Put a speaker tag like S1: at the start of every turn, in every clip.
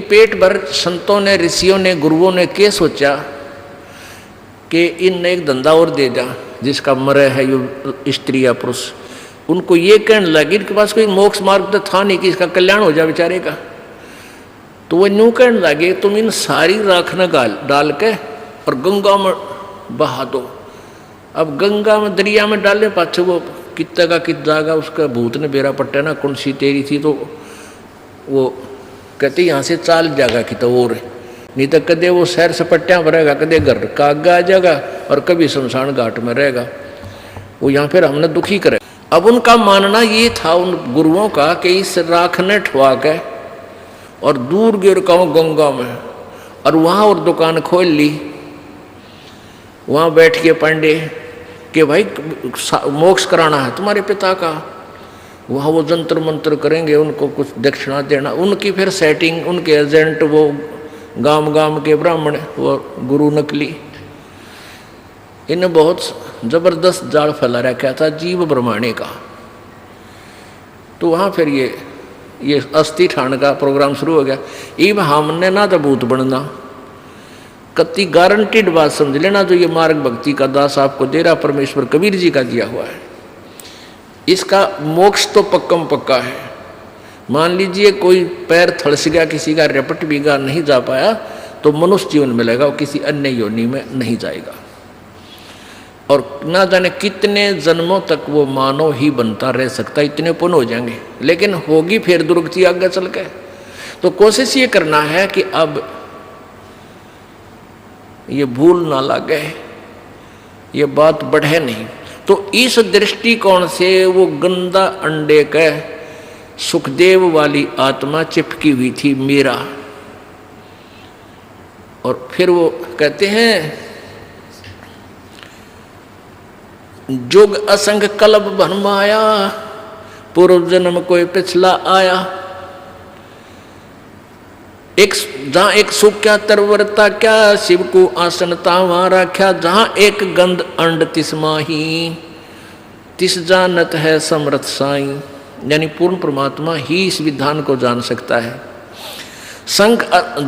S1: पेट भर संतों ने, ऋषियों ने, गुरुओं ने क्या सोचा कि इन एक धंधा और दे जा जिसका मरे है यो स्त्री या पुरुष। उनको ये कहने लगे, इनके पास कोई मोक्ष मार्ग तो था नहीं कि इसका कल्याण हो जाए बेचारे का। तो वो यूँ कहने लगे, तुम इन सारी राख न डाल के और गंगा में बहा दो। अब गंगा में, दरिया में डालने पाछे वो कितना का कित जाएगा, उसका भूत ने बेरा पट्टा ना कौन सी तेरी थी, तो वो कहते यहाँ से चाल जाएगा कि तो और नहीं तो कदे वो शहर सपट्टियाँ में रहेगा, कदे घर का आगे आ जाएगा और कभी शमशान घाट में रहेगा। वो यहाँ फिर हमने दुखी करे। अब उनका मानना ये था उन गुरुओं का कि इस राख ने ठुआ के और दूर गिर कहूँ गंगा में, और वहाँ और दुकान खोल ली। वहाँ बैठ के पांडे कि भाई मोक्ष कराना है तुम्हारे पिता का, वहाँ वो जंतर मंत्र करेंगे, उनको कुछ दक्षिणा देना। उनकी फिर सेटिंग, उनके एजेंट वो गांव गांव के ब्राह्मण, वो गुरु नकली, इन्हें बहुत जबरदस्त जाल फैला रखा था जीव ब्रह्मांडे का। तो वहाँ फिर ये अस्थि ठाण का प्रोग्राम शुरू हो गया। इब हमने ना तो भूत बनना, कति गारंटीड बात समझ लेना, जो ये मार्ग भक्ति का दास आपको दे रहा परमेश्वर कबीर जी का दिया हुआ है, इसका मोक्ष तो पक्कम पक्का है। मान लीजिए कोई पैर थड़स गया, किसी का रेपट बीघा नहीं जा पाया, तो मनुष्य जीवन मिलेगा, और किसी अन्य योनि में नहीं जाएगा। और ना जाने कितने जन्मों तक वो मानव ही बनता रह सकता, इतने पुण्य हो जाएंगे, लेकिन होगी फिर दुर्गति आगे चल के। तो कोशिश ये करना है कि अब ये भूल ना लगे, ये बात बढ़े नहीं। तो इस दृष्टिकोण से वो गंदा अंडे के सुखदेव वाली आत्मा चिपकी हुई थी मीरा। और फिर वो कहते हैं, जुग असंग कल्प भरमाया, पूर्व जन्म कोई पिछला आया। जहाँ एक सुख क्या तरवरता क्या, शिव को आसन तावा राख्या। जहाँ एक गंध अंड तिस माही, तिस जानत है समर्थ साई। यानी पूर्ण परमात्मा ही इस विधान को जान सकता है। संग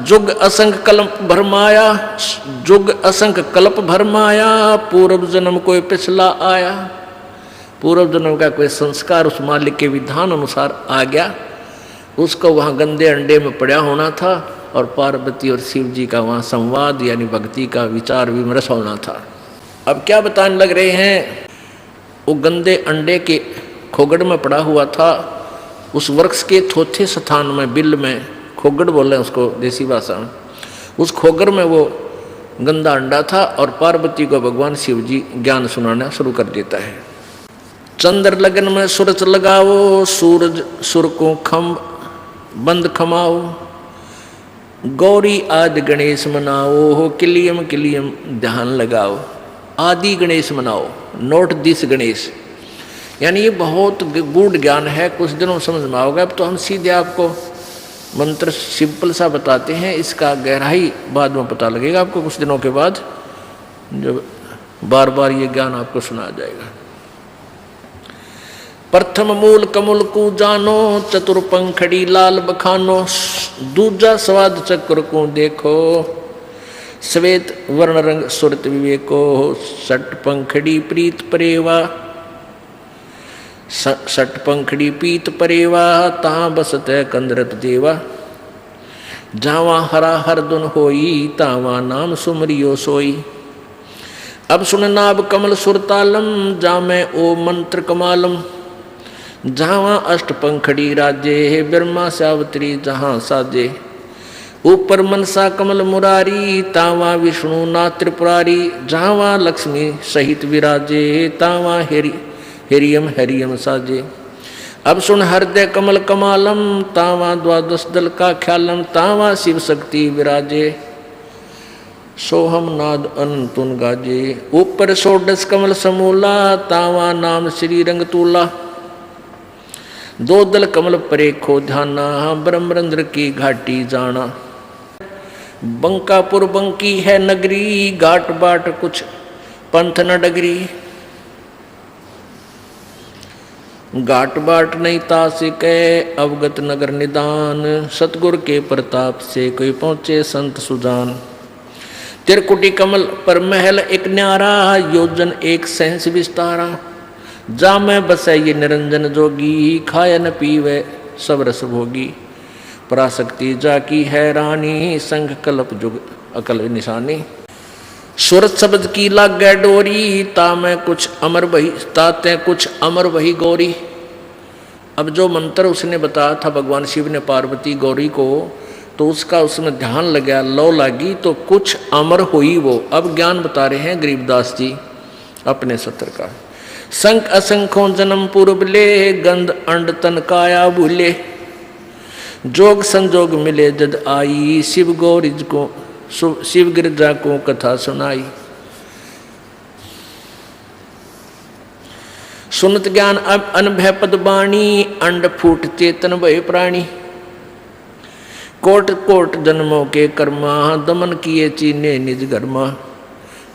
S1: जुग असंग कल्प भरमाया, जुग असंग कल्प भरमाया, पूर्व जन्म कोई पिछला आया। पूर्व जन्म का कोई संस्कार उस मालिक के विधान अनुसार आ गया, उसको वहाँ गंदे अंडे में पड़ा होना था, और पार्वती और शिव जी का वहाँ संवाद यानी भक्ति का विचार विमर्श होना था। अब क्या बताने लग रहे हैं, वो गंदे अंडे के खोगड़ में पड़ा हुआ था, उस वृक्ष के चौथे स्थान में, बिल में, खोगड़ बोले उसको देसी भाषा में, उस खोगड़ में वो गंदा अंडा था। और पार्वती को भगवान शिव जी ज्ञान सुनाना शुरू कर देता है। चंद्र लगन में सूरज लगाओ, सूरज सुर को खम बंद खमाओ, गौरी आदि गणेश मनाओ, हो किलियम किलियम ध्यान लगाओ। आदि गणेश मनाओ, नोट दिस गणेश। यानी ये बहुत गूढ़ ज्ञान है, कुछ दिनों समझ में आओगे। अब तो हम सीधे आपको मंत्र सिंपल सा बताते हैं, इसका गहराई बाद में पता लगेगा आपको कुछ दिनों के बाद, जब बार बार ये ज्ञान आपको सुनाया जाएगा। प्रथम मूल कमल को जानो, चतुर पंखड़ी लाल बखानो। दूजा स्वाद चक्र को देखो, श्वेत वर्ण रंग सुरत विवेको। सट पंखड़ी प्रीत परेवा, सट पंखड़ी पीत परेवा, ता बसत कंदरत देवा। जावा हरा हर दुन होई, तावा नाम सुमरियो सोई। अब सुन नाभ कमल सुरतालम, जामे ओ मंत्र कमालम। जहाँ अष्ट पंखड़ी राजे, ब्रह्मा सावत्री जहाँ साजे। ऊपर मनसा कमल मुरारी, तावा विष्णु ना त्रिपुरारी। जहाँ लक्ष्मी सहित विराजे, तावा हिरियम हरियम साजे। अब सुन हृदय कमल कमालम, तावा द्वादश दल का ख्यालम। तावा शिव शक्ति विराजे, सोहम नाद अनंतुन गाजे। ऊपर षोडश कमल समूला, तावा नाम श्री रंग तूला। दो दल कमल परे खो ध्याना, ब्रह्मरंद्र की घाटी जाना। बंकापुर बंकी है नगरी, घाट बाट कुछ पंथ न डगरी। घाट बाट नहीं तास कै अवगत नगर निदान, सतगुर के प्रताप से कोई पहुँचे संत सुजान। त्रिकुटी कमल पर महल एक न्यारा, योजन एक सहस विस्तारा, जा में बसे ये निरंजन जोगी, खाया न पीवे सब रस भोगी। पराशक्ति जाकी है रानी, संग कल्प जुग अकल निशानी। सूरत शब्द की लागे डोरी, तामे कुछ अमर वही ताते कुछ अमर वही गौरी। अब जो मंत्र उसने बताया था भगवान शिव ने पार्वती गौरी को, तो उसका उसमें ध्यान लगा, लो लगी तो कुछ अमर हुई वो। अब ज्ञान बता रहे हैं गरीबदास जी अपने सत्र का। संख असंखों जन्म पूर्व ले, गंध अंड तन काया भूले, जोग संजोग मिले जद आई, शिव गौरिज को शिव गिरजा को कथा सुनाई। सुनत ज्ञान अब अनभय पद बाणी, अंड फूट चेतन भय प्राणी। कोट कोट जन्मों के कर्मा, दमन किए चीने निज गर्मा।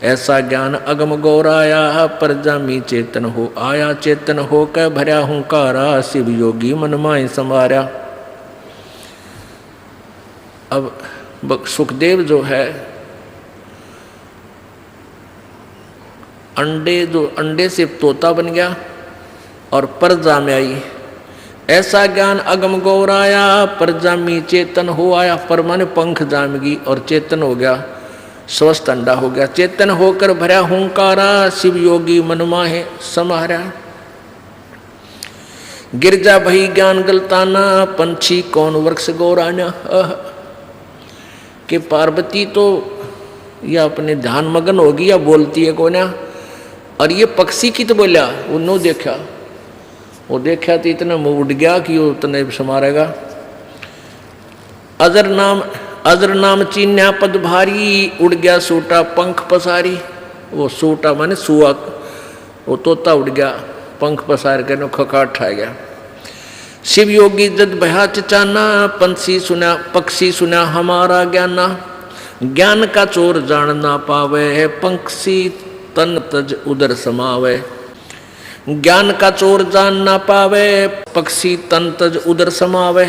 S1: ऐसा ज्ञान अगम गौराया, परजामी चेतन हो आया। चेतन हो कै भरया हुंकारा, शिव योगी मन माय समारा। अब सुखदेव जो है अंडे से तोता बन गया और परजा में आई। ऐसा ज्ञान अगम गौराया, परजामी चेतन हो आया। पर माने पंख जामगी और चेतन हो गया, स्वस्थ अंडा हो गया। चेतन होकर भरा हुंकारा, शिव योगी मन माहे समारा। गिरजा भई ज्ञान गलताना, पंछी कौन वृक्ष गौराना। कि पार्वती तो या अपने ध्यान मगन होगी या बोलती है कोना। और ये पक्षी की तो बोला, वो नो देखा, वो देखा तो इतना मुँह उड़ गया कि वो उतने समारेगा। अजर नाम चीन्या पद भारी, उड़ गया सूटा पंख पसारी। वो सूटा माने सुआ, वो तोता उड़ गया पंख पसार कर खकाट ठा गया। शिव योगी जद भया चचाना, पक्षी सुना हमारा ज्ञाना। ज्ञान का चोर जान ना पावे, पंक्षी तन तज उदर समावे। ज्ञान का चोर जान ना पावे, पक्षी तन तज उदर समावे।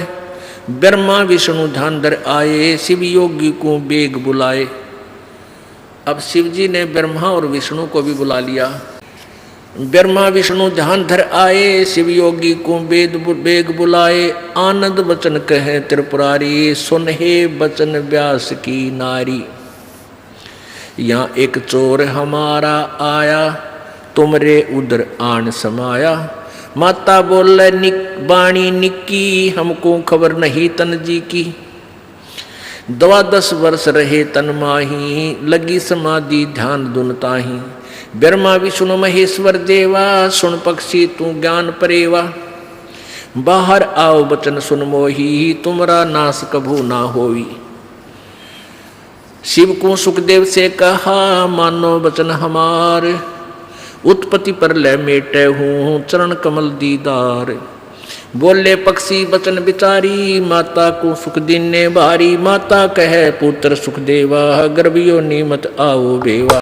S1: ब्रह्मा विष्णु ध्यान धर आए, शिव योगी को बेग बुलाए। अब शिव जी ने ब्रह्मा और विष्णु को भी बुला लिया। ब्रह्मा विष्णु ध्यान धर आए, शिव योगी को बेग बुलाए। आनंद बचन कहे त्रिपुरारी, सुन हे बचन व्यास की नारी। यहाँ एक चोर हमारा आया, तुमरे उदर आन समाया। माता बोले बाणी निक्की, हमको खबर नहीं तन जी की। 12 वर्ष रहे तन माही, लगी समाधि ध्यान दुनताही। ब्रह्मा विष्णु महेश्वर देवा, सुन पक्षी तू ज्ञान परेवा। बाहर आओ बचन सुन मोही, तुमरा नाश कभू ना होई। शिव को सुखदेव से कहा, मानो बचन हमार। उत्पत्ति पर ले मेटे हूँ, चरण कमल दीदार। बोले पक्षी बचन बिचारी, माता को सुख दीने भारी। माता कहे पुत्र सुखदेवा, गर्भियो नीमत आओ बेवा।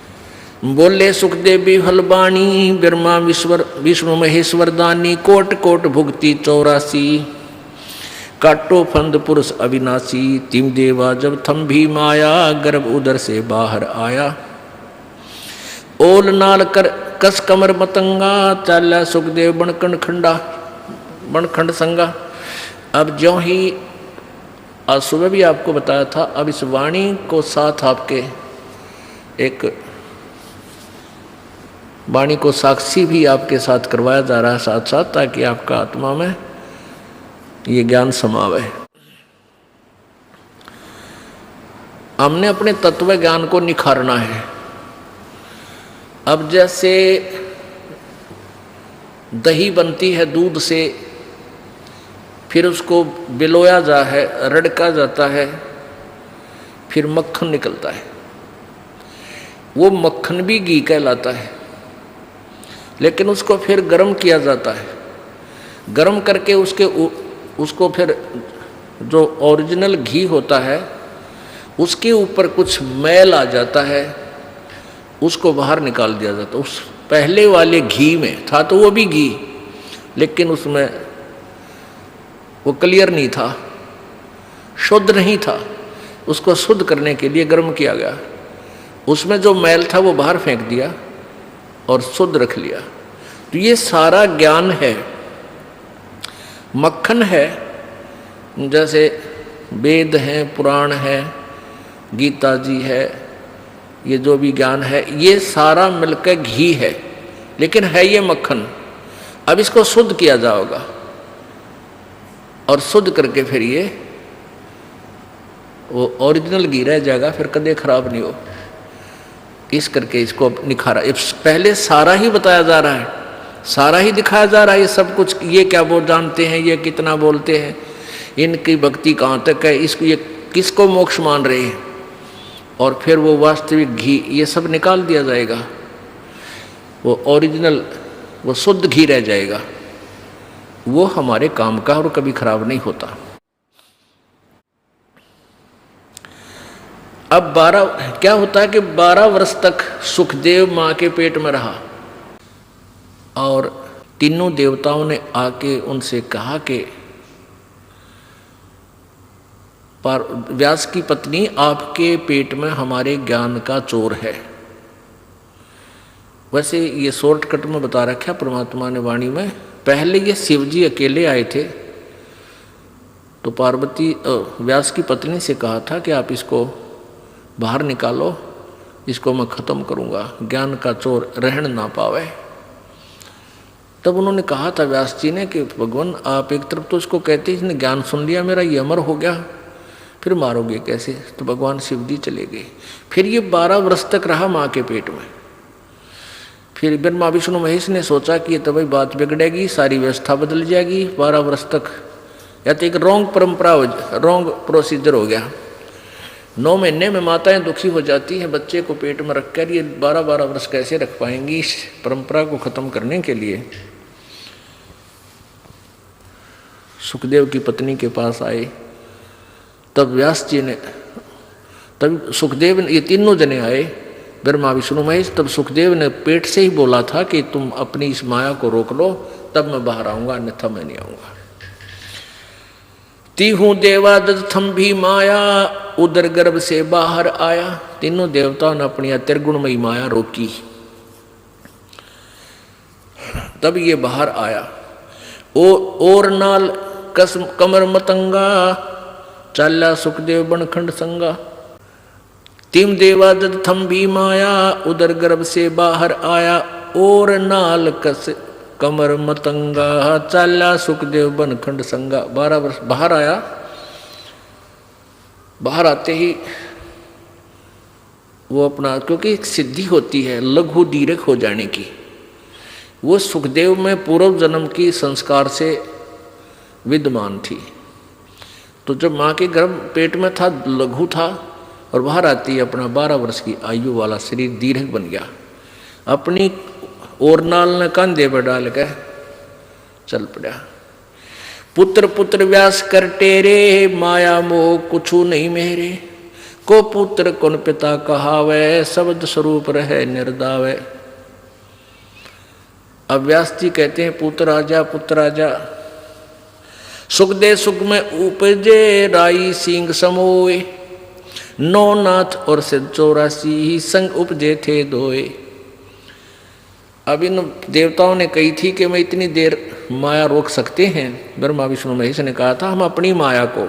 S1: बोले सुखदेवी हलबाणी, ब्रह्मा विष्णु महेश्वर दानी। कोट कोट भुगती 84, काटो फंद पुरुष अविनाशी। तिम देवा जब थम भी माया, गर्भ उदर से बाहर आया। ओल नाल कर कस कमर मतंगा, चाला सुखदेव बनखंड संगा। अब ज्यों ही आज सुबह भी आपको बताया था, अब इस वाणी को साथ आपके एक वाणी को साक्षी भी आपके साथ करवाया जा रहा है साथ साथ, ताकि आपका आत्मा में ये ज्ञान समावे। हमने अपने तत्व ज्ञान को निखारना है। अब जैसे दही बनती है दूध से, फिर उसको बिलोया जाता है, रड़का जाता है, फिर मक्खन निकलता है। वो मक्खन भी घी कहलाता है, लेकिन उसको फिर गर्म किया जाता है। गर्म करके उसको फिर जो ओरिजिनल घी होता है उसके ऊपर कुछ मैल आ जाता है, उसको बाहर निकाल दिया जाता है। उस पहले वाले घी में था तो वो भी घी, लेकिन उसमें वो क्लियर नहीं था, शुद्ध नहीं था। उसको शुद्ध करने के लिए गर्म किया गया, उसमें जो मैल था वो बाहर फेंक दिया और शुद्ध रख लिया। तो ये सारा ज्ञान है, मक्खन है। जैसे वेद हैं, पुराण है, गीता जी है, ये जो भी ज्ञान है ये सारा मिलकर घी है, लेकिन है ये मक्खन। अब इसको शुद्ध किया जाएगा और शुद्ध करके फिर ये वो ओरिजिनल घी रह जाएगा, फिर कदे खराब नहीं हो। इस करके इसको निखारा, पहले सारा ही बताया जा रहा है, सारा ही दिखाया जा रहा है, ये सब कुछ। ये क्या वो जानते हैं, ये कितना बोलते हैं, इनकी भक्ति कहाँ तक है, इसको ये किसको मोक्ष मान रहे हैं, और फिर वो वास्तविक घी ये सब निकाल दिया जाएगा, वो ओरिजिनल वो शुद्ध घी रह जाएगा। वो हमारे काम का और कभी खराब नहीं होता। अब 12 क्या होता है कि 12 वर्ष तक सुखदेव माँ के पेट में रहा और तीनों देवताओं ने आके उनसे कहा कि व्यास की पत्नी आपके पेट में हमारे ज्ञान का चोर है। वैसे ये शॉर्टकट में बता रखा परमात्मा ने वाणी में। पहले ये शिव जी अकेले आए थे तो पार्वती व्यास की पत्नी से कहा था कि आप इसको बाहर निकालो, इसको मैं खत्म करूंगा, ज्ञान का चोर रहन ना पावे। तब उन्होंने कहा था व्यास जी ने कि भगवान आप एक तरफ तो इसको कहते हैं इसने ज्ञान सुन लिया मेरा, ये अमर हो गया, फिर मारोगे कैसे? तो भगवान शिव जी चले गए। फिर ये 12 वर्ष तक रहा माँ के पेट में। फिर ब्रह्मा विष्णु महेश ने सोचा कि ये तो भाई बात बिगड़ेगी, सारी व्यवस्था बदल जाएगी 12 वर्ष तक, या तो एक रॉन्ग परंपरा रॉन्ग प्रोसीजर हो गया। 9 महीने में माताएं दुखी हो जाती हैं, बच्चे को पेट में रखकर ये 12-12 वर्ष कैसे रख पाएंगी? इस परंपरा को खत्म करने के लिए सुखदेव की पत्नी के पास आए। तब व्यास जी ने, तब सुखदेव ने, ये तीनों जने आए ब्रह्मा विष्णु महेश। तब सुखदेव ने पेट से ही बोला था कि तुम अपनी इस माया को रोक लो, तब मैं बाहर आऊंगा, अन्यथा मैं नहीं आऊंगा। तीहू देवा दत्थम भी माया, उदर गर्भ से बाहर आया। तीनों देवताओं ने अपनी त्रिगुणमयी माया रोकी, तब ये बाहर आया। और नाल कसम कमर मतंगा, चाला सुखदेव बनखंड संगा। तिम देवा दत्थम भी माया, उदर गर्भ से बाहर आया। और नाल कस कमर मतंगा, चाला सुखदेव बनखंड संगा। 12 वर्ष बाहर आया। बाहर आते ही वो अपना, क्योंकि एक सिद्धि होती है लघु दीर्घ हो जाने की, वो सुखदेव में पूर्व जन्म की संस्कार से विद्यमान थी। तो जब माँ के गर्भ पेट में था लघु था, और बाहर आती अपना 12 वर्ष की आयु वाला शरीर दीर्घ बन गया। अपनी ओरनाल ने कंधे पर डाल कर चल पड़ा। पुत्र पुत्र व्यास कर टेरे, माया मोह कुछु नहीं मेरे। को पुत्र कौन पिता कहावे, शब्द स्वरूप रहे निर्दावे। अब व्यास जी कहते हैं पुत्र आजा, पुत्र आजा। सुख दे सुख में उपजे, राई सिंह समोए। 9 नाथ और सिद्ध 84 संग उपजे थे दोए। अब इन देवताओं ने कही थी कि मैं इतनी देर माया रोक सकते हैं। ब्रह्मा विष्णु महेश ने कहा था हम अपनी माया को,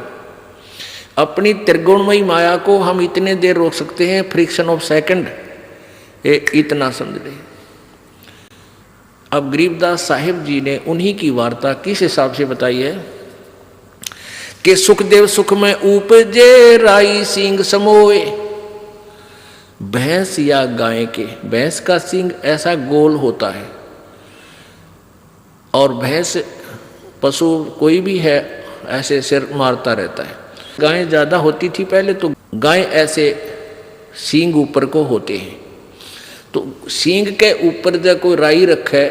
S1: अपनी त्रिगुणमयी माया को हम इतने देर रोक सकते हैं, फ्रिक्शन ऑफ सेकंड, इतना समझ ले। अब गरीबदास साहिब जी ने उन्हीं की वार्ता किस हिसाब से बताई है कि सुखदेव सुख में उपजे, राई सिंह समोए। भैंस या गाय के, भैंस का सिंग ऐसा गोल होता है, और भैंस पशु कोई भी है ऐसे सिर मारता रहता है। गाय ज्यादा होती थी पहले, तो गाय ऐसे सींग ऊपर को होते हैं। तो सींग के ऊपर जब कोई राई रखे,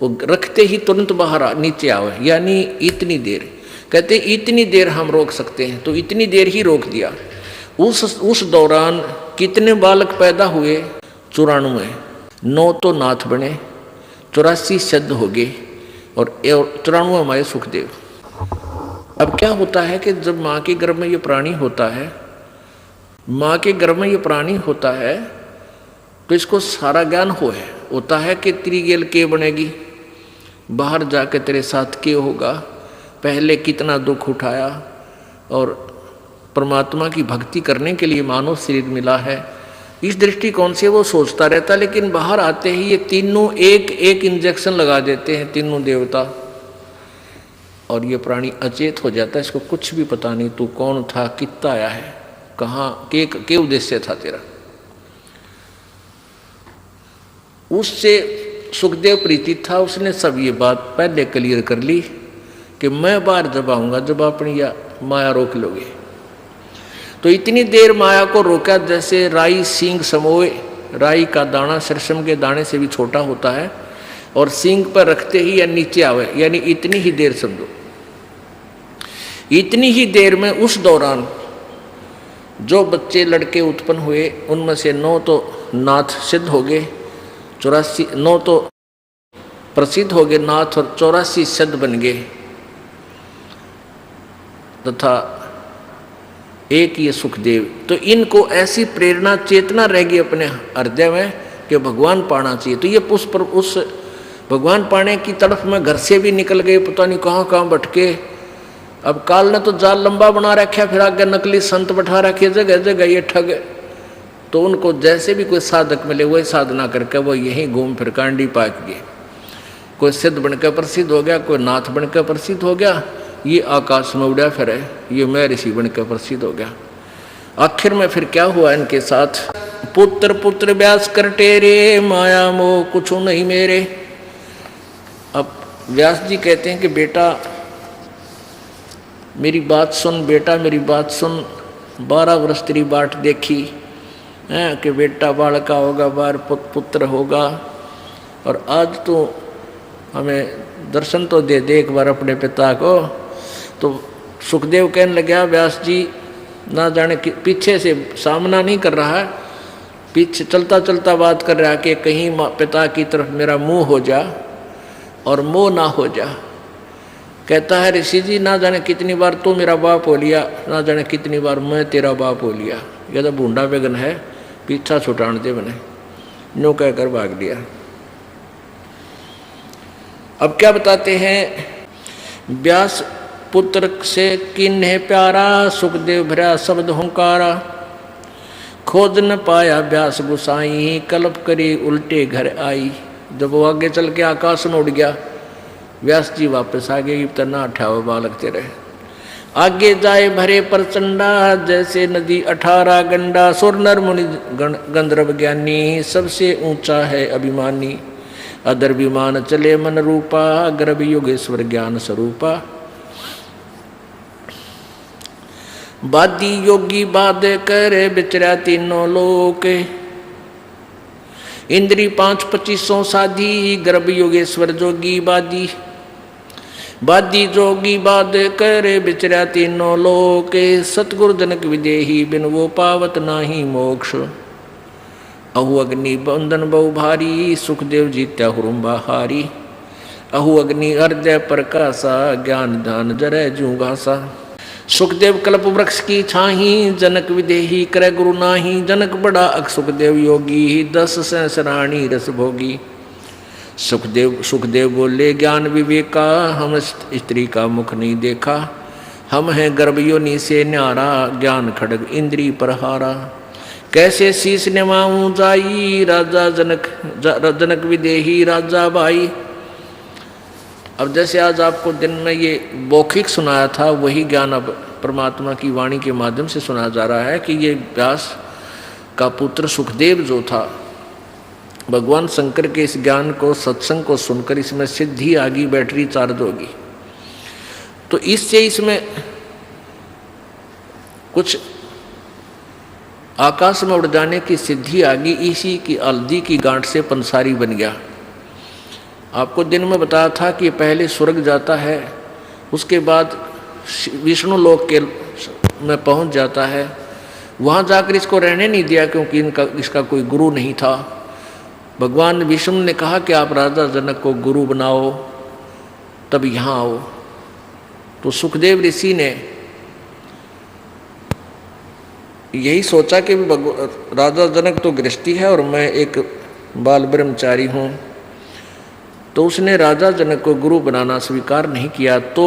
S1: वो रखते ही तुरंत बाहर नीचे आवे, यानी इतनी देर। कहते इतनी देर हम रोक सकते हैं, तो इतनी देर ही रोक दिया। उस दौरान कितने बालक पैदा हुए? 94। 9 तो नाथ बने, 84 सिद्ध हो गए, और 93वां माए सुखदेव। अब क्या होता है कि जब माँ के गर्भ में ये प्राणी होता है, माँ के गर्भ में ये प्राणी होता है, तो इसको सारा ज्ञान होता है कि तेरी गेल के बनेगी, बाहर जाके तेरे साथ क्या होगा, पहले कितना दुख उठाया, और परमात्मा की भक्ति करने के लिए मानव शरीर मिला है, इस दृष्टिकोण से वो सोचता रहता। लेकिन बाहर आते ही ये तीनों एक एक इंजेक्शन लगा देते हैं, तीनों देवता, और ये प्राणी अचेत हो जाता है। इसको कुछ भी पता नहीं तू कौन था, कितना आया है, कहाँ के उद्देश्य था तेरा। उससे सुखदेव प्रीति था, उसने सब ये बात पहले क्लियर कर ली कि मैं बाहर जब आऊँगा जब अपनी या माया रोक लोगे। तो इतनी देर माया को रोका जैसे राई सींग समोए। राई का दाना सरसम के दाने से भी छोटा होता है, और सींग पर रखते ही या नीचे आवे, यानी इतनी ही देर समझो। इतनी ही देर में उस दौरान जो बच्चे लड़के उत्पन्न हुए उनमें से 9 तो नाथ सिद्ध हो गए, 9 तो प्रसिद्ध हो गए नाथ, और 84 सिद्ध बन गए, तथा एक ये सुखदेव। तो इनको ऐसी प्रेरणा चेतना रहेगी अपने हृदय में कि भगवान पाना चाहिए। तो ये उस भगवान पाने की तरफ में घर से भी निकल गए, पता नहीं कहाँ कहाँ भटके। अब काल ने तो जाल लंबा बना रखा, फिर आगे नकली संत बैठा रखे जगह जगह ये ठग। तो उनको जैसे भी कोई साधक मिले वही साधना करके वो यहीं घूम फिर कांडी पाक गए। कोई सिद्ध बनकर प्रसिद्ध हो गया, कोई नाथ बनकर प्रसिद्ध हो गया, ये आकाश में उड़ा फिर है, ये मैं ऋषि बनकर प्रसिद्ध हो गया। आखिर में फिर क्या हुआ इनके साथ, पुत्र पुत्र व्यास कर टेरे, माया मोह कुछ नहीं मेरे। अब व्यास जी कहते हैं कि बेटा मेरी बात सुन, बेटा मेरी बात सुन। 12 वर्ष तेरी बाट देखी है कि बेटा बालका होगा, बार पुत्र होगा, और आज तो हमें दर्शन तो दे दे एक बार अपने पिता को। तो सुखदेव कहने लगा व्यास जी ना जाने पीछे से सामना नहीं कर रहा है, पीछे चलता चलता बात कर रहा है कि कहीं पिता की तरफ मेरा मुंह हो जा और मोह ना हो जा। कहता है ऋषि जी ना जाने कितनी बार तू मेरा बाप हो लिया, ना जाने कितनी बार मैं तेरा बाप हो लिया। यह तो बूढ़ा बेगन है, पीछा छुटान दे मैंने, नो कहकर भाग लिया। अब क्या बताते हैं, व्यास पुत्र से किन्हे प्यारा, सुखदेव भरा शब्द हुंकारा। खोज न पाया व्यास गुसाई, कल्प करी उल्टे घर आई। जब वो आगे चल के आकाश में उड़ गया, व्यास जी वापस आ गए, इतना अठाव बालक तेरे। आगे जाए भरे प्रचंडा, जैसे नदी 18 गंडा। सुर नर मुनि गंधर्व ज्ञानी, सबसे ऊंचा है अभिमानी। अदर विमान चले मन रूपा, गर्भ योगेश्वर ज्ञान स्वरूपा। बादी योगी बाद करे, बिचरा तीनों लोक। इंद्री 5-25 साधी, गर्भ योगेश्वर जोगी बादी। बादी जोगी बाद करे, बिचरा तीनों लोक। सतगुरु जनक विदेही, बिन वो पावत नाही मोक्ष। अहु अग्नि बंधन बहु भारी, सुखदेव जीत्या हुरुम्बा हारी। अहु अग्नि हृदय प्रकाशा, ज्ञान ध्यान जरै जू घासा। सुखदेव कल्प वृक्ष की छाही, जनक विदेही करे गुरु नाही। जनक बड़ा अक सुखदेव योगी, 10 सहस्राणी रस भोगी। सुखदेव बोले ज्ञान विवेका, हम स्त्री का मुख नहीं देखा। हम हैं गर्भ योनि से न्यारा, ज्ञान खड़ग इंद्री प्रहारा। कैसे शीस निमाऊं जाई, राजा जनक विदेही राजा भाई। अब जैसे आज आपको दिन में ये मौखिक सुनाया था, वही ज्ञान अब परमात्मा की वाणी के माध्यम से सुनाया जा रहा है कि ये व्यास का पुत्र सुखदेव जो था, भगवान शंकर के इस ज्ञान को सत्संग को सुनकर इसमें सिद्धि आ गई, बैटरी चार्ज होगी। तो इससे इसमें कुछ आकाश में उड़ जाने की सिद्धि आ गई। इसी की हल्दी की गांठ से पंसारी बन गया। आपको दिन में बताया था कि पहले स्वर्ग जाता है, उसके बाद विष्णु लोक के में पहुंच जाता है। वहाँ जाकर इसको रहने नहीं दिया क्योंकि इसका कोई गुरु नहीं था। भगवान विष्णु ने कहा कि आप राजा जनक को गुरु बनाओ, तब यहाँ आओ। तो सुखदेव ऋषि ने यही सोचा कि राजा जनक तो गृहस्थी है और मैं एक बाल ब्रह्मचारी हूँ, तो उसने राजा जनक को गुरु बनाना स्वीकार नहीं किया। तो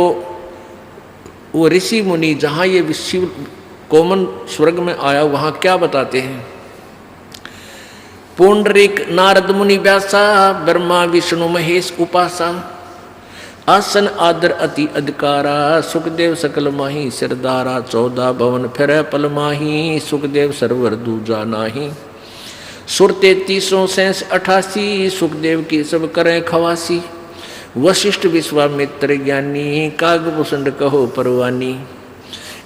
S1: वो ऋषि मुनि जहाँ ये शिव कोमन स्वर्ग में आया वहाँ क्या बताते हैं, पुंडरीक नारद मुनि व्यासा ब्रह्मा विष्णु महेश उपासा आसन आदर अति अधिकारा सुखदेव सकल माही सिरदारा 14 भवन फिर पल माही सुखदेव सरवर दूजा नाही सुर 33 शेष 88 सुखदेव की सब करें खवासी वशिष्ठ विश्वामित्र ज्ञानी कागभूषण कहो परवानी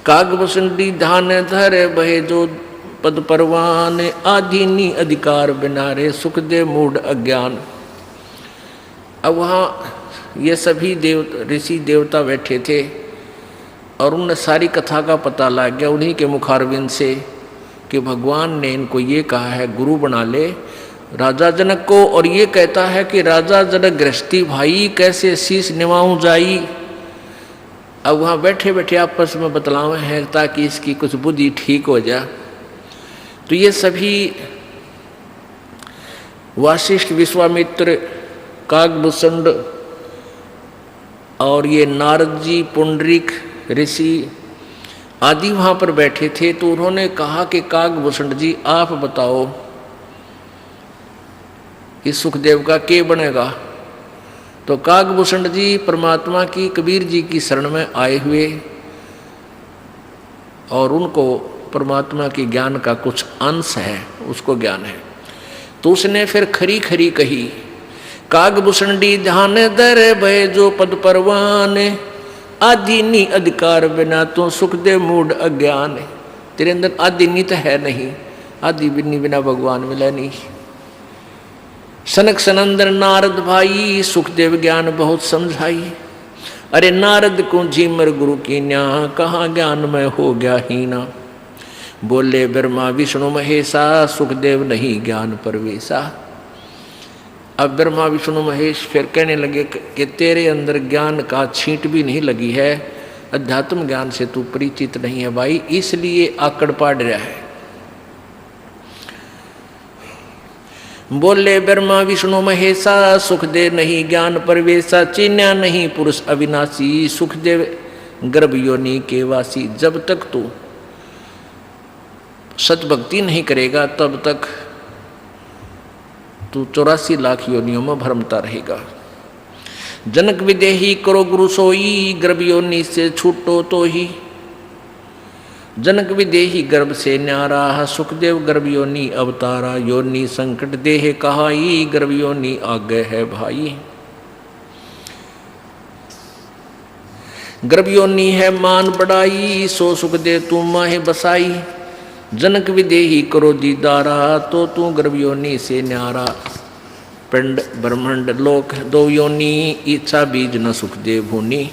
S1: कागभूषणी धान धर बहे जो पद परवान आधीनी अधिकार बिनारे सुखदेव मूढ़ अज्ञान। अब वहाँ ये सभी ऋषि देवता बैठे थे और उन्हें सारी कथा का पता लग गया उन्हीं के मुखारविंद से कि भगवान ने इनको ये कहा है गुरु बना ले राजा जनक को, और ये कहता है कि राजा जनक गृहस्थी भाई कैसे शीश निभाऊं जाई। अब वहाँ बैठे बैठे आपस में बतलावे हैं ताकि इसकी कुछ बुद्धि ठीक हो जाए। तो ये सभी वशिष्ठ विश्वामित्र कागभूषण और ये नारद जी पुंडरीक ऋषि आदि वहाँ पर बैठे थे। तो उन्होंने कहा कि कागभूषण जी आप बताओ इस सुखदेव का क्या बनेगा। तो कागभूषण जी परमात्मा की कबीर जी की शरण में आए हुए और उनको परमात्मा के ज्ञान का कुछ अंश है, उसको ज्ञान है। तो उसने फिर खरी खरी कही कागभूषण डी ध्यान दर भय जो पद परवान आदीनी अधिकार बिना तो सुखदेव मूढ़ अज्ञान। तेरे अंदर आदीनी तो है नहीं, आदि बिन्नी बिना भगवान मिला नहीं। सनक सनंदन नारद भाई सुखदेव ज्ञान बहुत समझाई अरे नारद को झीमर गुरु की न्या कहाँ ज्ञान में हो गया हीना। बोले ब्रह्मा विष्णु महेशा सुखदेव नहीं ज्ञान परवेशा। अब ब्रह्मा विष्णु महेश फिर कहने लगे कि तेरे अंदर ज्ञान का छींट भी नहीं लगी है, अध्यात्म ज्ञान से तू परिचित नहीं है भाई, इसलिए आकड़ पाड़ रहा है। बोले ब्रह्मा विष्णु महेशा सुखदेव नहीं ज्ञान परवेशा चिन्या नहीं पुरुष अविनाशी सुखदेव गर्भ योनि के वासी। जब तक तू सतभक्ति नहीं करेगा तब तक तू 84 लाख योनियों में भ्रमता रहेगा। जनक विदेही करो गुरु सोई गर्भ योनि से छूटो तो ही। जनक विदेही गर्भ से न्यारा सुखदेव गर्भ योनि अवतारा योनि संकट देह कहाई गर्भ योनि आगे है भाई। गर्भ योनि है मान बढ़ाई सो सुखदेव तू माहे बसाई। जनक विदेही करो दीदारा तो तू गर्भ योनि से न्यारा। पिंड ब्रह्मांड लोक दो योनि इच्छा बीज न सुखदेव भूनि।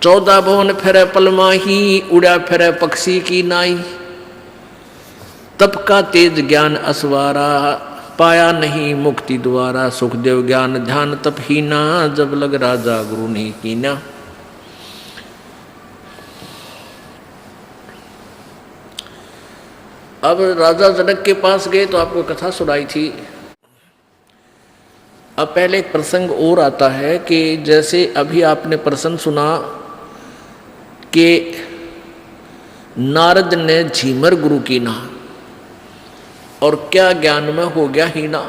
S1: 14 भवन फिर पल माही उड़ा फिर पक्षी की नाई। तप का तेज ज्ञान असवारा पाया नहीं मुक्ति द्वारा सुखदेव ज्ञान ध्यान तप हीना जब लग राजा गुरु नहीं कीना। अब राजा जनक के पास गए तो आपको कथा सुनाई थी। अब पहले एक प्रसंग और आता है कि जैसे अभी आपने प्रसंग सुना कि नारद ने झीमर गुरु की ना और क्या ज्ञान में हो गया हीना।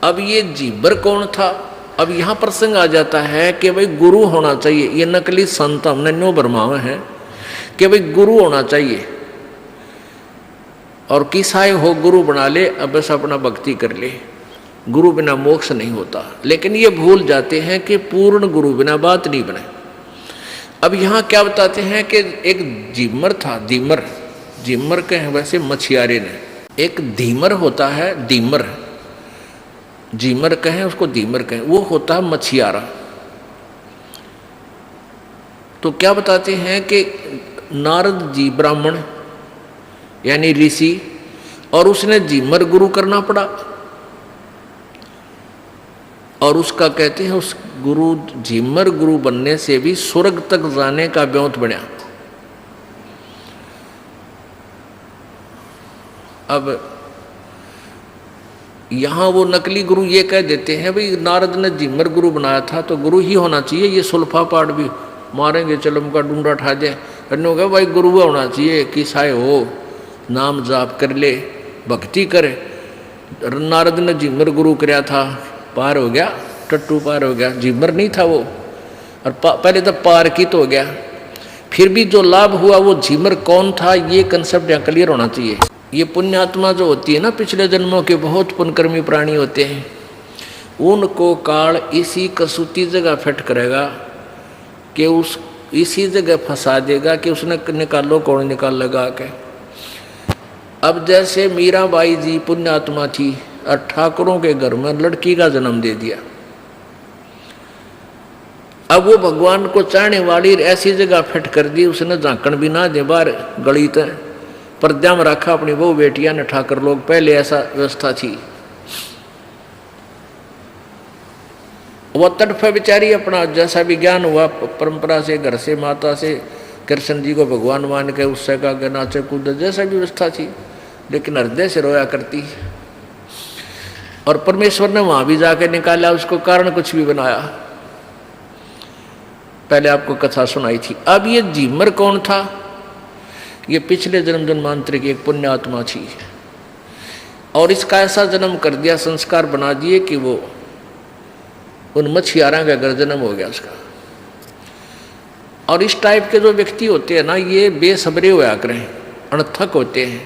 S1: अब ये झीमर कौन था। अब यहाँ प्रसंग आ जाता है कि भाई गुरु होना चाहिए। ये नकली संत हमने न्यो बरमावे हैं कि भाई गुरु होना चाहिए और किसाए हो गुरु बना ले, अब बस अपना भक्ति कर ले, गुरु बिना मोक्ष नहीं होता। लेकिन ये भूल जाते हैं कि पूर्ण गुरु बिना बात नहीं बने। अब यहाँ क्या बताते हैं कि एक झीमर था, धीमर झीमर कहें वैसे मछियारे ने। एक धीमर होता है, धीमर झीमर कहें उसको धीमर कहें, वो होता है मछियारा। तो क्या बताते हैं कि नारद जी ब्राह्मण यानी ऋषि और उसने झीमर गुरु करना पड़ा। और उसका कहते हैं उस गुरु झिमर गुरु बनने से भी स्वर्ग तक जाने का ब्योंत बना। अब यहाँ वो नकली गुरु ये कह देते हैं भाई नारद ने झिमर गुरु बनाया था तो गुरु ही होना चाहिए, ये सुल्फा पाठ भी मारेंगे चलम का डूंडा ठा जाए, कहा भाई गुरु होना चाहिए कि साय हो नाम जाप कर ले भक्ति करे। नारद ने झिमर गुरु कराया था, पार हो गया, टट्टू पार हो गया, झिमर नहीं था वो, और पहले तो पार की तो हो गया। फिर भी जो लाभ हुआ वो झिमर कौन था, ये कंसेप्ट यहाँ क्लियर होना चाहिए। ये पुण्यात्मा जो होती है ना, पिछले जन्मों के बहुत पुण्यकर्मी प्राणी होते हैं, उनको काल इसी कसूती जगह फिट करेगा कि उस इसी जगह फंसा देगा कि उसने निकालो कौन निकाल लगा के। अब जैसे मीराबाई जी पुण्यात्मा थी और ठाकुरों के घर में लड़की का जन्म दे दिया, अब वो भगवान को चाहने वाली ऐसी जगह फिट कर दी, उसने झांकण भी ना दे बाहर गली तक पर्दा में रखा अपनी वो बेटियां ने ठाकर लोग, पहले ऐसा व्यवस्था थी। वो तड़फे बेचारी अपना जैसा भी ज्ञान हुआ परंपरा से, घर से, माता से, कृष्ण जी को भगवान मान के उससे का नाचे कूद जैसा भी व्यवस्था थी, लेकिन हृदय से रोया करती। और परमेश्वर ने वहां भी जाके निकाला, उसको कारण कुछ भी बनाया। पहले आपको कथा सुनाई थी। अब ये झिमर कौन था, ये पिछले जन्म जन्मांतर की एक पुण्यात्मा थी, और इसका ऐसा जन्म कर दिया, संस्कार बना दिए कि वो उन मछियारा का घर जन्म हो गया उसका। और इस टाइप के जो व्यक्ति होते हैं ना, ये बेसब्रे होया करें, अनथक होते हैं।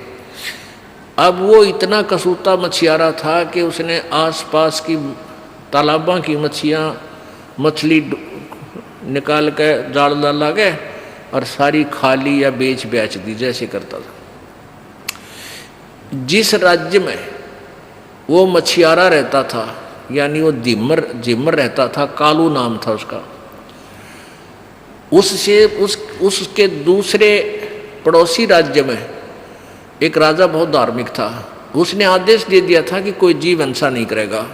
S1: अब वो इतना कसूता मछियारा था कि उसने आसपास की तालाबों की मछली निकाल के जाल डाला गए और सारी खाली या बेच दी, जैसे करता था। जिस राज्य में वो मछियारा रहता था, यानी वो झिमर रहता था, कालू नाम था उसका, उसके दूसरे पड़ोसी राज्य में एक राजा बहुत धार्मिक था। उसने आदेश दे दिया था कि कोई जीव हिंसा नहीं करेगा,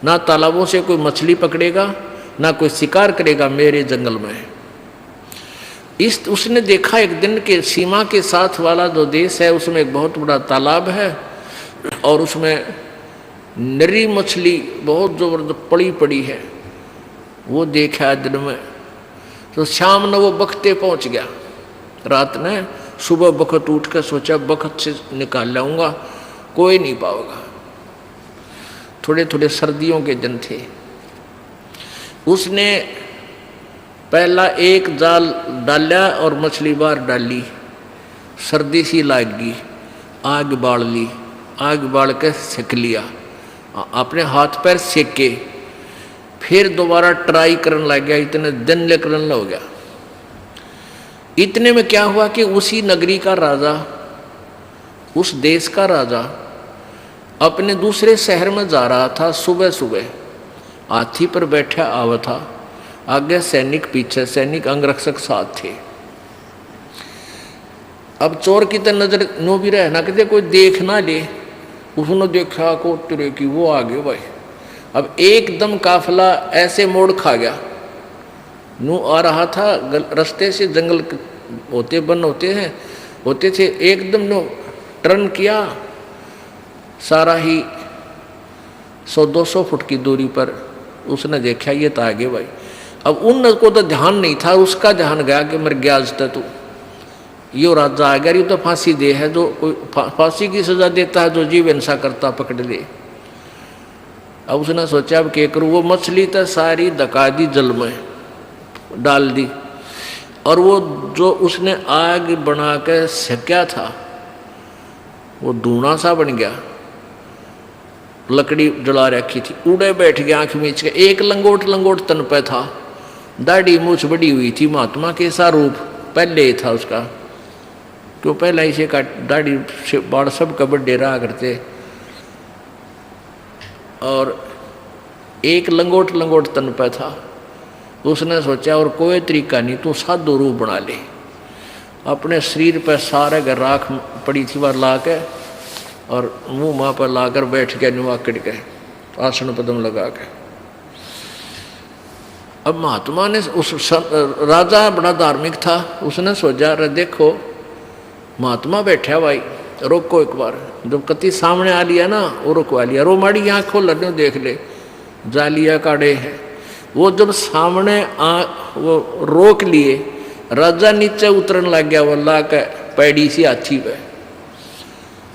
S1: ना तालाबों से कोई मछली पकड़ेगा, ना कोई शिकार करेगा मेरे जंगल में। उसने देखा एक दिन के सीमा के साथ वाला जो देश है उसमें एक बहुत बड़ा तालाब है और उसमें नरी मछली बहुत जबरदस्त पड़ी है। वो देखा दिन में, तो शाम ने वो बखते पहुंच गया। रात ने सुबह बखत उठ कर सोचा बखत से निकाल लाऊंगा, कोई नहीं पाएगा। थोड़े थोड़े सर्दियों के दिन थे। उसने पहला एक जाल डाला और मछली बाहर डाली, सर्दी सी लागी, आग बाल ली, आग बाल के सेक लिया, अपने हाथ पैर सेके, फिर दोबारा ट्राई करने लग गया, इतने दिन ले करने हो गया। इतने में क्या हुआ कि उसी नगरी का राजा, उस देश का राजा अपने दूसरे शहर में जा रहा था। सुबह सुबह हाथी पर बैठा आवा था, आगे सैनिक, पीछे सैनिक, अंगरक्षक साथ थे। अब चोर की तो नजर नो भी रहना कि कोई देख ना ले, उसने देखा को तेरे की वो आ गए भाई। अब एकदम काफिला ऐसे मोड़ खा गया, नू आ रहा था रास्ते से, जंगल होते बन होते थे, एकदम नो टर्न किया, सारा ही 100-200 फुट की दूरी पर उसने देखा ये तो आगे भाई। अब उन को तो ध्यान नहीं था, उसका ध्यान गया कि मर गया आज तक तू, यो राजा आ गया, ये तो फांसी दे है, जो कोई फांसी की सजा देता है जो जीव हिंसा करता पकड़ ले। अब उसने सोचा अब क्या करूँ, वो मछली तो सारी धका दी, जल में डाल दी, और वो जो उसने आग बना के सेका था वो धुआं सा बन गया, लकड़ी जला रखी थी, उड़े बैठ गया आंख मीच के। एक लंगोट तन पे था, दाढ़ी मूछ बड़ी हुई थी, महात्मा के सा रूप पहले ही था उसका, क्यों पहले इसे का दाढ़ी से बाढ़ सब का बड्डे रहा करते। और एक लंगोट तन पे था। उसने सोचा और कोई तरीका नहीं, तू साधु रूप बना ले। अपने शरीर पर सारे घर राख पड़ी थी वह ला के, और मुँह माँ पर लाकर बैठ गया, नुआ कट गए आसन पदम लगा के। अब महात्मा ने राजा बड़ा धार्मिक था, उसने सोचा अरे देखो महात्मा बैठा भाई, रोको एक बार। जब कति सामने आ लिया ना वो रुकवा लिया, रो माड़ी आँख खोल लड़ने देख ले, जालिया काड़े है। वो जब सामने वो रोक लिए, राजा नीचे उतरन लग गया, वो ला के पैड़ी सी हाथी पे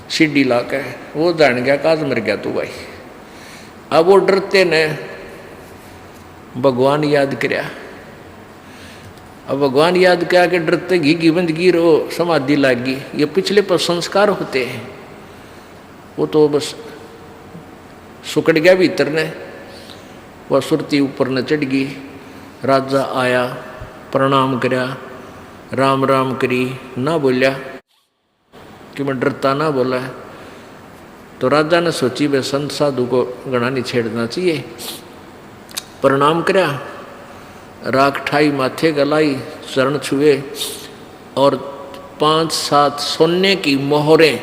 S1: सीढ़ी ला के, वो जान गया काज मर गया तू भाई। अब वो डरते ने भगवान याद करया। अब भगवान याद किया के डरते घी बंदगी रो समाधि लागी। ये पिछले पर संस्कार होते हैं, वो तो बस सुकड़ गया भीतर ने, वह सुरती ऊपर न चढ़ गई। राजा आया, प्रणाम करया, राम राम करी, ना बोलिया कि मैं डरता ना बोला। तो राजा ने सोची वे संत साधु को गणा नहीं छेड़ना चाहिए। प्रणाम करया, राख ठाई माथे गलाई, चरण छुए और 5-7 सोने की मोहरें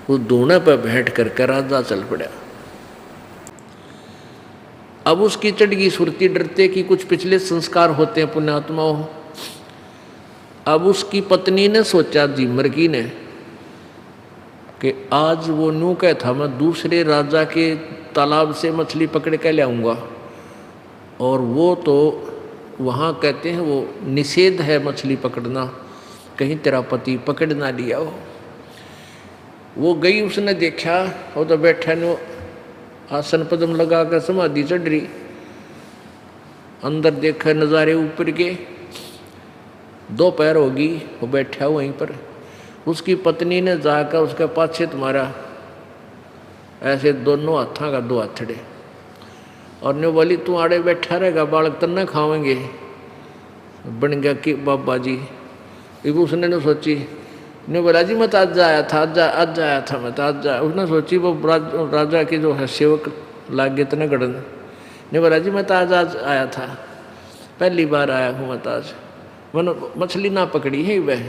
S1: वो दूने पर बैठ करके राजा चल पड़ा। अब उसकी चढ़गी सुरती डरते कि कुछ पिछले संस्कार होते हैं पुण्यात्माओं। अब उसकी पत्नी ने सोचा, झिमर की ने, कि आज वो न्यू कह था मैं दूसरे राजा के तालाब से मछली पकड़ के लाऊंगा, और वो तो वहाँ कहते हैं वो निषेध है मछली पकड़ना, कहीं तेरा पति पकड़ ना लिया हो। वो गई, उसने देखा वो तो बैठा नो आसन पद्म लगा कर समाधि चढ़ रही। अंदर देखा नज़ारे ऊपर के, दोपहर होगी, वो बैठा वहीं पर। उसकी पत्नी ने जाकर उसके पाछे तुम्हारा ऐसे दोनों हाथों का 2 हथड़े, और ने बोली तू आड़े बैठा रहेगा, बालक तन्ने खावेंगे। बन गया कि बाबा जी। इब उसने ने सोची, ने बोला जी मैं तो आज आया था, आज आया था मैं तो आज आया। उसने सोची वो राजा के जो है सेवक लागे इतने गड़न, ने बोला जी मैं तो आज आया था, पहली बार आया हूँ मैं तो आज, मैंने मछली ना पकड़ी है वह,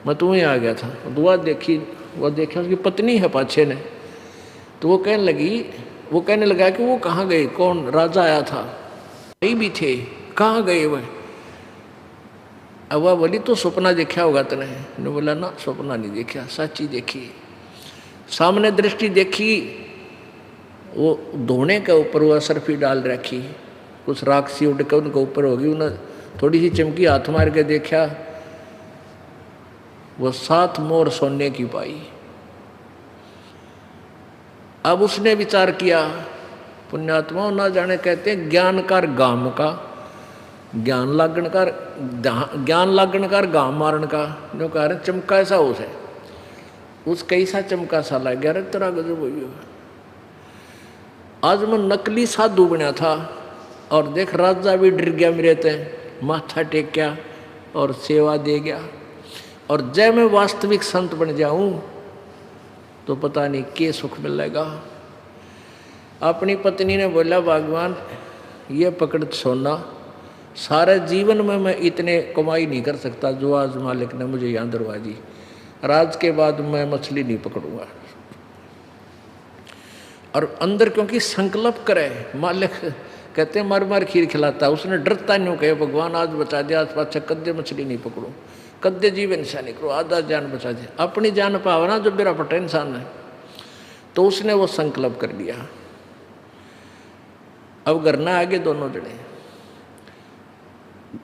S1: मैं तो वहीं आ गया था। दुआ देखी, वह देखा उसकी पत्नी है पाछे ने। तो वो कहने लगा कि वो कहाँ गए, कौन राजा आया था, नहीं भी थे, कहाँ गए वह। अब वह बोली तो सपना देखा होगा तने। ने बोला ना सपना नहीं देखा, सच्ची देखी, सामने दृष्टि देखी। वो धोने के ऊपर वो सरफी डाल रखी, कुछ राख सी उड़ के उनके ऊपर होगी, उन्हें थोड़ी सी चमकी, हाथ मार के देखा, वो 7 मोर सोने की पाई। अब उसने विचार किया, पुण्यात्मा ना जाने कहते हैं ज्ञान कर गाम का, ज्ञान लागण कर गाम मारण का। जो कह रहे चमका ऐसा उस है, उस कैसा चमका सा लग गया, तेरा गजब हुई। आज मैं नकली साधु बना था, और देख राजा भी डर गया मेरे ते, माथा टेक गया और सेवा दे गया। और जब मैं वास्तविक संत बन जाऊं तो पता नहीं क्या सुख मिलेगा। अपनी पत्नी ने बोला भगवान ये पकड़ सोना, सारे जीवन में मैं इतने कमाई नहीं कर सकता जो आज मालिक ने मुझे यहाँ दरवा दी। राज के बाद मैं मछली नहीं पकड़ूंगा। और अंदर क्योंकि संकल्प करे, मालिक कहते हैं मर मर खीर खिलाता, उसने डरता नहीं कहे भगवान आज बचा दे, आज पाछा कद्दे मछली नहीं पकड़ूं, कद्दे जीव इंसान नहीं करो, आधा जान बचा दे। अपनी जान पावना जो मेरा पटा इंसान है, तो उसने वो संकल्प कर लिया। अब करना आगे दोनों जने,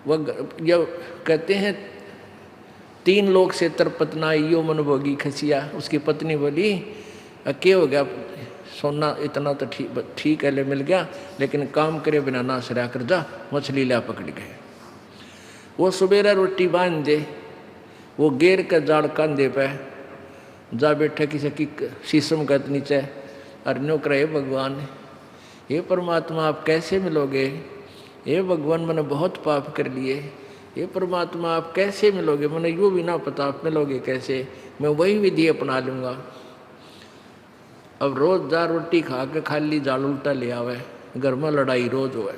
S1: वह कहते हैं 3 लोग से तरपतना यो मन भोगी खसिया। उसकी पत्नी बोली क्या हो गया, सोना इतना तो ठीक है ले मिल गया, लेकिन काम करे बिना ना सरा कर जा, मछली ला पकड़ गए। वो सुबेरा रोटी बांध दे, वो गेर का जाड़ कंधे पे जा बैठे किसी की शीशम का नीचे, अरण्यों करे भगवान, ये परमात्मा आप कैसे मिलोगे, ये भगवान मैंने बहुत पाप कर लिए, ये परमात्मा आप कैसे मिलोगे, मैंने यूँ भी ना पता आप मिलोगे कैसे, मैं वही विधि अपना लूँगा। अब रोज जा रोटी खा के खाली जाल उल्टा ले आवे, घर में लड़ाई रोज हो।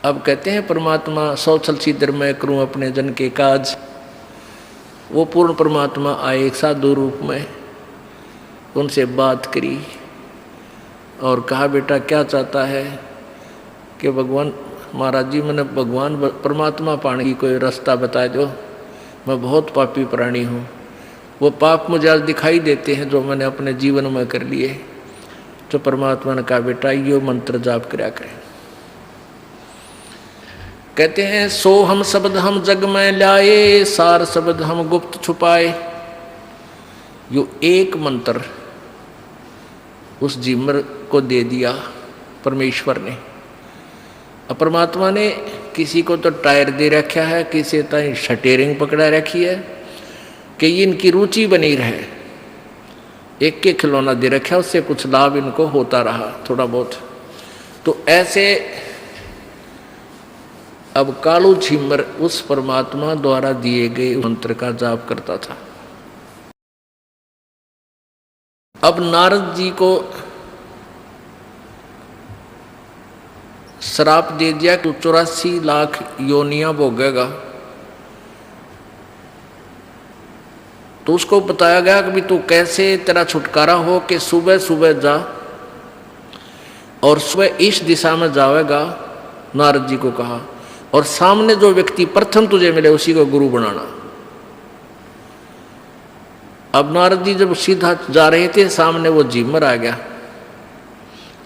S1: अब कहते हैं परमात्मा सौछल सीधर मैं करूं अपने जन के काज। वो पूर्ण परमात्मा आए एक साधु रूप में, उनसे बात करी और कहा बेटा क्या चाहता है। कि भगवान महाराज जी मैंने भगवान परमात्मा पाने की कोई रास्ता बता दो, मैं बहुत पापी प्राणी हूँ, वो पाप मुझे आज दिखाई देते हैं जो मैंने अपने जीवन में कर लिए। तो परमात्मा ने कहा बेटा यो मंत्र जाप कर्या करें। कहते हैं सो हम शब्द हम जग में लाए, सार शब्द हम गुप्त छुपाए। यो एक मंत्र उस झिमर को दे दिया परमेश्वर ने। अब परमात्मा ने किसी को तो टायर दे रखा है, किसी ताई स्टीयरिंग पकड़ा रखी है कि इनकी रुचि बनी रहे। एक के खिलौना दे रखा है, उससे कुछ लाभ इनको होता रहा थोड़ा बहुत। तो ऐसे अब कालू झिमर उस परमात्मा द्वारा दिए गए मंत्र का जाप करता था। अब नारद जी को श्राप दे दिया कि 84 लाख योनियां भोगेगा। तो उसको बताया गया कि तू कैसे तेरा छुटकारा हो कि सुबह सुबह जा और सुबह इस दिशा में जाएगा, नारद जी को कहा, और सामने जो व्यक्ति प्रथम तुझे मिले उसी को गुरु बनाना। अब नारद जी जब सीधा जा रहे थे, सामने वो झिमर आ गया।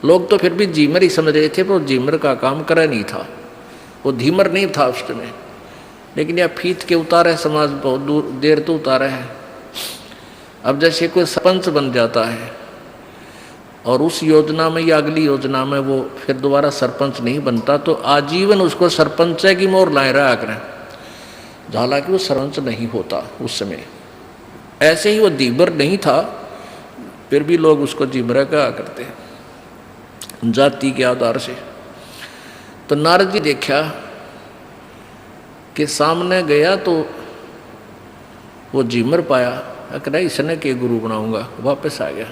S1: लोग तो फिर भी झिमर ही समझ रहे थे, पर वो झिमर का काम करा नहीं था, वो धीमर नहीं था उस समय। लेकिन यह फीत के उतारे समाज बहुत दूर देर तो उतारा है। अब जैसे कोई सरपंच बन जाता है और उस योजना में या अगली योजना में वो फिर दोबारा सरपंच नहीं बनता, तो आजीवन उसको सरपंच की मोहर लाए रहा करें, हालांकि वो सरपंच नहीं होता उस समय। ऐसे ही वो धीमर नहीं था, फिर भी लोग उसको झिमरा कहा करते हैं जाति के आधार से। तो नारद जी देखा कि सामने गया तो वो झिमर पाया, अकरा इसने के गुरु बनाऊंगा, वापस आ गया।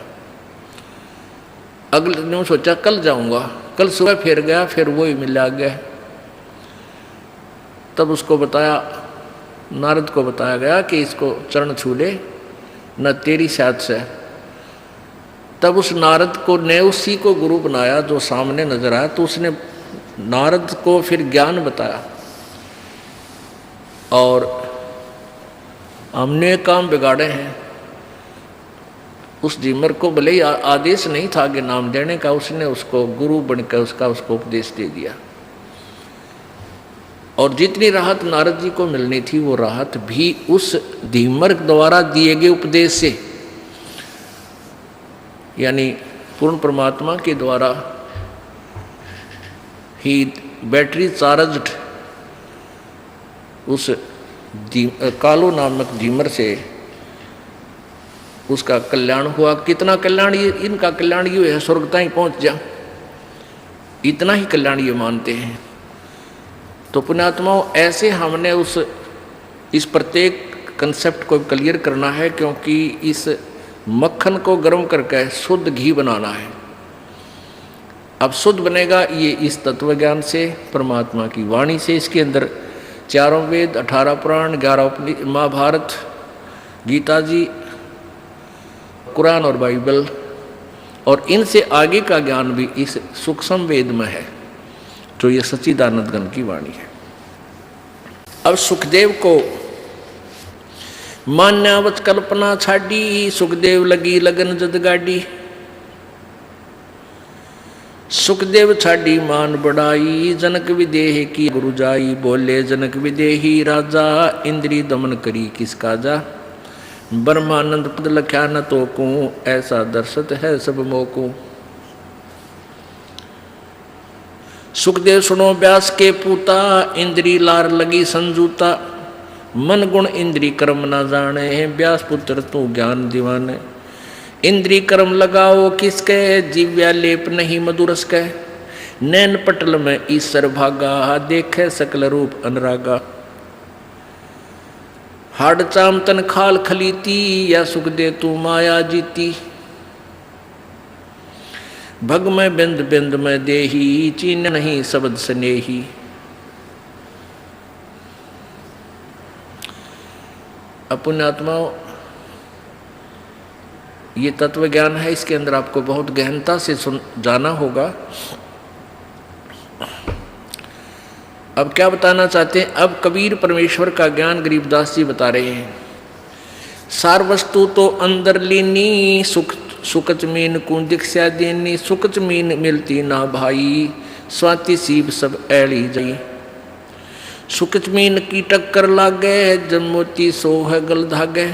S1: अगले दिन सोचा कल जाऊंगा, कल सुबह फिर गया, फिर वो ही मिल गया। तब उसको बताया, नारद को बताया गया कि इसको चरण छू ले, न तेरी साथ से। तब उस नारद को ने उसी को गुरु बनाया जो सामने नजर आया। तो उसने नारद को फिर ज्ञान बताया और हमने काम बिगाड़े हैं। उस झिमर को भले ही आदेश नहीं था कि नाम देने का, उसने उसको गुरु बनकर उसको उपदेश दे दिया। और जितनी राहत नारद जी को मिलनी थी वो राहत भी उस झिमर द्वारा दिए गए उपदेश से, यानी पूर्ण परमात्मा के द्वारा ही बैटरी चार्ज्ड उस कालो नामक झिमर से उसका कल्याण हुआ। कितना कल्याण, ये इनका कल्याण ये है स्वर्गता ही पहुंच जा, इतना ही कल्याण ये मानते हैं। तो पुण्यात्माओं, ऐसे हमने इस प्रत्येक कंसेप्ट को क्लियर करना है, क्योंकि इस मक्खन को गर्म करके शुद्ध घी बनाना है। अब शुद्ध बनेगा ये इस तत्व ज्ञान से, परमात्मा की वाणी से। इसके अंदर 4 वेद, 18 पुराण, 11 महाभारत, गीता जी, कुरान और बाइबल, और इनसे आगे का ज्ञान भी इस सूक्ष्म वेद में है, जो ये सच्चिदानंद घन की वाणी है। अब सुखदेव को मान्यावत कल्पना छाड़ी, सुखदेव लगी लगन जद गाड़ी। सुखदेव छाड़ी मान बढ़ाई, जनक विदेह की गुरु जाई। बोले जनक विदेही राजा, इंद्री दमन करी किस काजा। ब्रह्मानंद पद लख्या न तो को, ऐसा दर्शत है सब मोको। सुखदेव सुनो व्यास के पूता, इंद्री लार लगी संजूता। मन गुण इंद्री कर्म न जाने, व्यास पुत्र तू ज्ञान दीवाने। इंद्री कर्म लगाओ किसके, जीव्या लेप नहीं मधुरस के। नैन पटल में ईश्वर भागा, देखे सकल रूप अनुरागा। हाड चाम तन खाल खलीती, या सुख दे तू माया जीती। भग में बिंद बिंद में देही, चीन नहीं शब्द स्नेही। पुण्यात्माओं, ये तत्व ज्ञान है, इसके अंदर आपको बहुत गहनता से जाना होगा। अब क्या बताना चाहते हैं? अब कबीर परमेश्वर का ज्ञान गरीबदास जी बता रहे हैं। सार वस्तु तो अंदर लीनी, सुख जमीन को दीक्षा देनी, सुख जमीन मिलती ना भाई, स्वाति सीप सब ऐली जाई। सुख जमीन की टक्कर लागे, जब मोती सो है गल धागे,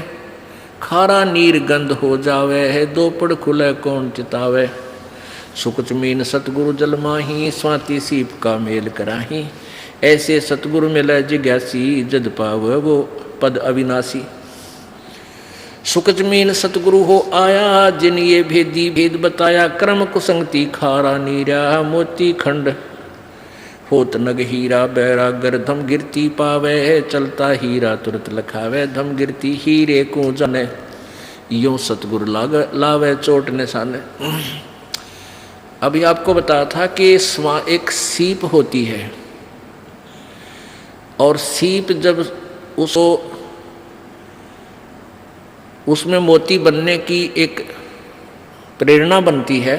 S1: खारा नीर गंध हो जावे है, दो पड़ खुले कौन चितावे। सुख जमीन सतगुरु जल माही, स्वाति सीप का मेल कराही, ऐसे सतगुरु मिले जिज्ञासी, जद पावे वो पद अविनाशी। सुख जमीन सतगुरु हो आया, जिन ये भेदी भेद बताया, क्रम कुसंगति खारा नीरा, मोती खंड होत नग हीरा, बैरागर धम गिरती पावे, चलता हीरा तुरत लखावे, धम गिरती हीरे को जाने, यूं सतगुरु लावे चोट निशाने। अभी आपको बताया था कि एक सीप होती है, और सीप जब उसमें मोती बनने की एक प्रेरणा बनती है,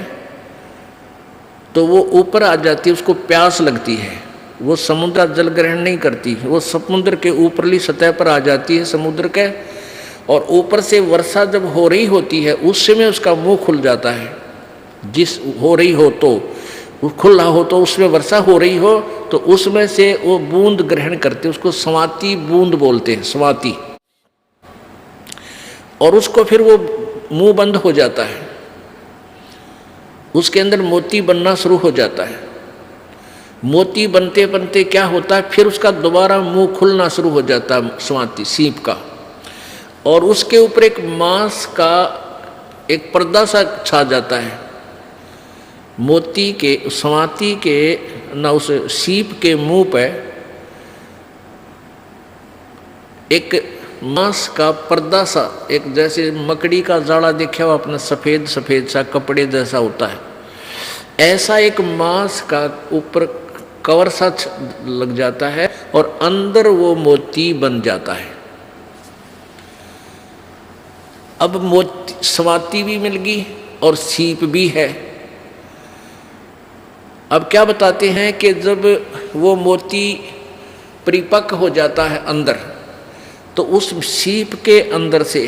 S1: तो वो ऊपर आ जाती है, उसको प्यास लगती है, वो समुद्र जल ग्रहण नहीं करती, वो समुद्र के ऊपरली सतह पर आ जाती है समुद्र के, और ऊपर से वर्षा जब हो रही होती है उस समय उसका मुंह खुल जाता है। जिस हो रही हो तो खुला हो, तो उसमें वर्षा हो रही हो तो उसमें से वो बूंद ग्रहण करते, उसको स्वाति बूंद बोलते हैं, स्वाति। और उसको फिर वो मुंह बंद हो जाता है, उसके अंदर मोती बनना शुरू हो जाता है। मोती बनते बनते क्या होता है, फिर उसका दोबारा मुंह खुलना शुरू हो जाता है स्वाति सीप का, और उसके ऊपर एक मांस का एक पर्दा सा छा जाता है। मोती के स्वाति के ना उस सीप के मुंह पे एक मांस का पर्दा सा, एक जैसे मकड़ी का जाड़ा देखा हो आपने, सफ़ेद सफ़ेद सा कपड़े जैसा होता है, ऐसा एक मांस का ऊपर कवर सा लग जाता है, और अंदर वो मोती बन जाता है। अब मोती स्वाति भी मिल गई और सीप भी है। अब क्या बताते हैं कि जब वो मोती परिपक्व हो जाता है अंदर, तो उस सीप के अंदर से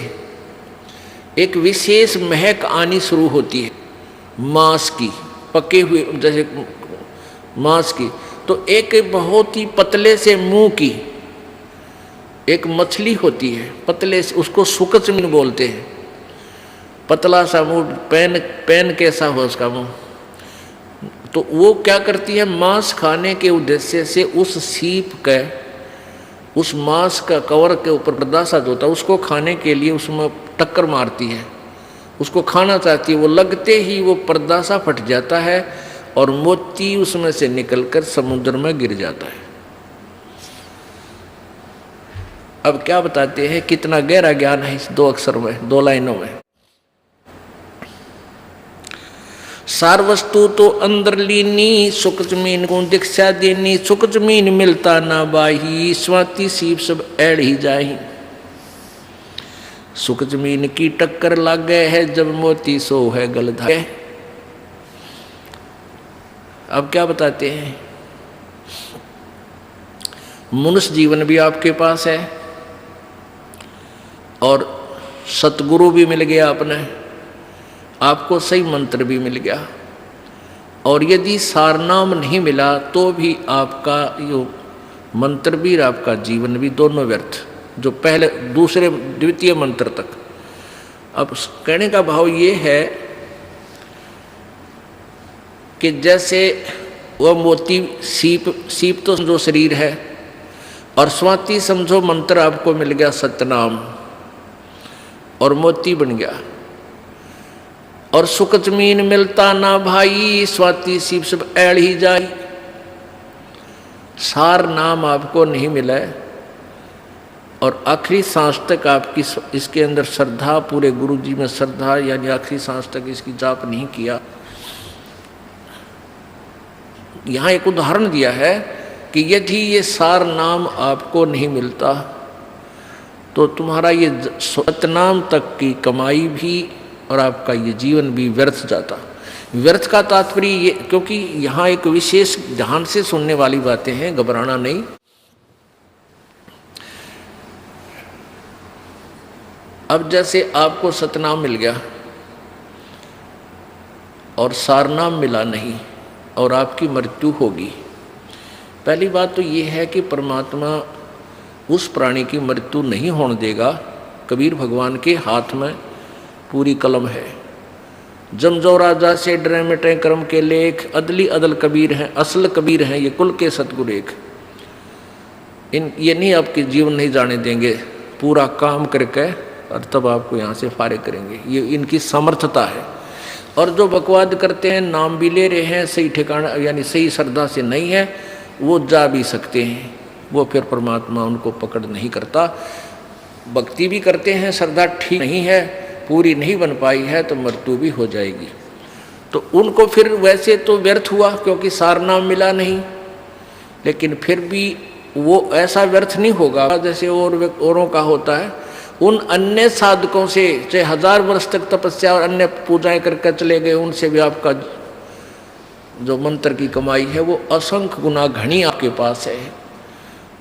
S1: एक विशेष महक आनी शुरू होती है मांस की, पके हुए जैसे मांस की। तो एक बहुत ही पतले से मुंह की एक मछली होती है, पतले से, उसको सुकचमीन बोलते हैं। पतला सा मुंह, पेन कैसा हो उसका मुंह, तो वो क्या करती है, मांस खाने के उद्देश्य से उस सीप के, उस मांस का कवर के ऊपर पर्दा सा होता है, उसको खाने के लिए उसमें टक्कर मारती है, उसको खाना चाहती है। वो लगते ही वो पर्दा सा फट जाता है और मोती उसमें से निकलकर समुद्र में गिर जाता है। अब क्या बताते हैं, कितना गहरा ज्ञान है इस दो अक्षर में, दो लाइनों में। सार वस्तु तो अंदर लीनी, सुख जमीन को दीक्षा देनी, सुख जमीन मिलता ना बाही, स्वाति सीप सब ऐड़ ही जाही। सुख जमीन की टक्कर लागे है, जब मोती सो है गल धागे। अब क्या बताते हैं, मनुष्य जीवन भी आपके पास है और सतगुरु भी मिल गया आपने, आपको सही मंत्र भी मिल गया, और यदि सारनाम नहीं मिला तो भी आपका यो मंत्र भी और आपका जीवन भी दोनों व्यर्थ, जो पहले दूसरे द्वितीय मंत्र तक। अब कहने का भाव ये है कि जैसे वह मोती सीप तो समझो शरीर है, और स्वाति समझो मंत्र आपको मिल गया सतनाम, और मोती बन गया। और सुख जमीन मिलता ना भाई, स्वाति सीप सब ऐड़ ही जाई। सार नाम आपको नहीं मिला है, और आखिरी सांस तक आपकी इसके अंदर श्रद्धा, पूरे गुरु जी में श्रद्धा, यानी आखिरी सांस तक इसकी जाप नहीं किया। यहाँ एक उदाहरण दिया है कि यदि ये सार नाम आपको नहीं मिलता तो तुम्हारा ये सतनाम तक की कमाई भी और आपका ये जीवन भी व्यर्थ जाता। व्यर्थ का तात्पर्य ये, क्योंकि यहाँ एक विशेष ध्यान से सुनने वाली बातें हैं, घबराना नहीं। अब जैसे आपको सतनाम मिल गया और सारनाम मिला नहीं और आपकी मृत्यु होगी, पहली बात तो ये है कि परमात्मा उस प्राणी की मृत्यु नहीं होने देगा। कबीर भगवान के हाथ में पूरी कलम है। जमजो राजा से डरे मिटे कर्म के लेख, अदली अदल कबीर हैं, असल कबीर हैं ये कुल के सतगुरु एक। ये नहीं आपके जीवन नहीं जाने देंगे, पूरा काम करके और तब आपको यहाँ से फारिग करेंगे, ये इनकी समर्थता है। और जो बकवाद करते हैं, नाम भी ले रहे हैं, सही ठिकाना यानी सही श्रद्धा से नहीं है, वो जा भी सकते हैं, वो फिर परमात्मा उनको पकड़ नहीं करता। भक्ति भी करते हैं, श्रद्धा ठीक नहीं है, पूरी नहीं बन पाई है, तो मृत्यु भी हो जाएगी। तो उनको फिर वैसे तो व्यर्थ हुआ क्योंकि सारनाम मिला नहीं, लेकिन फिर भी वो ऐसा व्यर्थ नहीं होगा जैसे औरों का होता है। उन अन्य साधकों से चाहे 1000 वर्ष तक तपस्या और अन्य पूजाएं करके चले गए, उनसे भी आपका जो मंत्र की कमाई है वो असंख्य गुना घनी आपके पास है।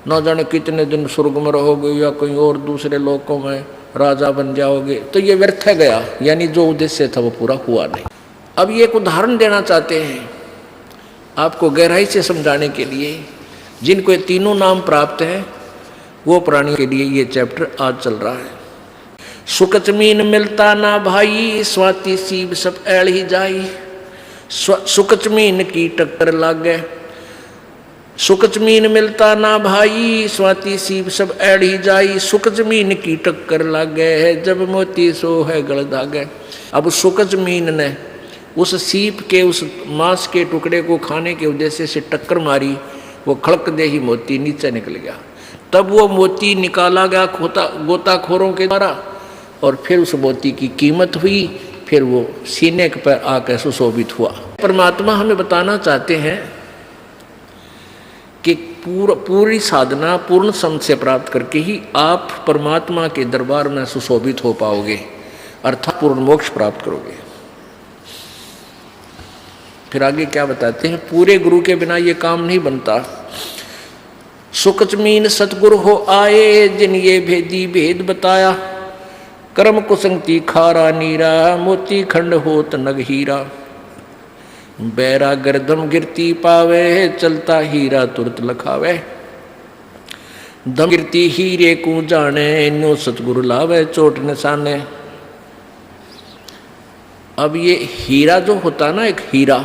S1: न जाने कितने दिन स्वर्ग में रहोगे या कहीं और दूसरे लोकों में राजा बन जाओगे, तो ये व्यर्थ है गया, यानी जो उद्देश्य था वो पूरा हुआ नहीं। अब ये एक उदाहरण देना चाहते हैं आपको गहराई से समझाने के लिए। जिनको ये तीनों नाम प्राप्त है वो प्राणी के लिए ये चैप्टर आज चल रहा है। सुख जमीन मिलता ना भाई, स्वाति सीब सब ऐल ही जाई। सुख जमीन की टक्कर लागे, सुख जमीन मिलता ना भाई, स्वाति सीब सब ऐल ही जाई। सुख जमीन की टक्कर लागे है, जब मोती सो है गल धागे। अब सुख जमीन ने उस सीप के उस मांस के टुकड़े को खाने के उद्देश्य से टक्कर मारी, वो खड़क दे ही मोती नीचे निकल गया। तब वो मोती निकाला गया गोताखोरों के द्वारा और फिर उस मोती की कीमत हुई, फिर वो सीने पर आकर सुशोभित हुआ। परमात्मा हमें बताना चाहते हैं कि पूरी साधना पूर्ण सम से प्राप्त करके ही आप परमात्मा के दरबार में सुशोभित हो पाओगे, अर्थात पूर्ण मोक्ष प्राप्त करोगे। फिर आगे क्या बताते हैं, पूरे गुरु के बिना ये काम नहीं बनता। सुख जमीन सतगुरु हो आए, जिन ये भेदी भेद बताया। कर्म कुसंगति खारा नीरा, मोती खंड होत नग हीरा। बैरा गर्दम गिरती पावे, चलता हीरा तुरत लखावे। दम गिरती हीरे को जाने, न्यो सतगुरु लावे चोट निशाने। अब ये हीरा जो होता है ना, एक हीरा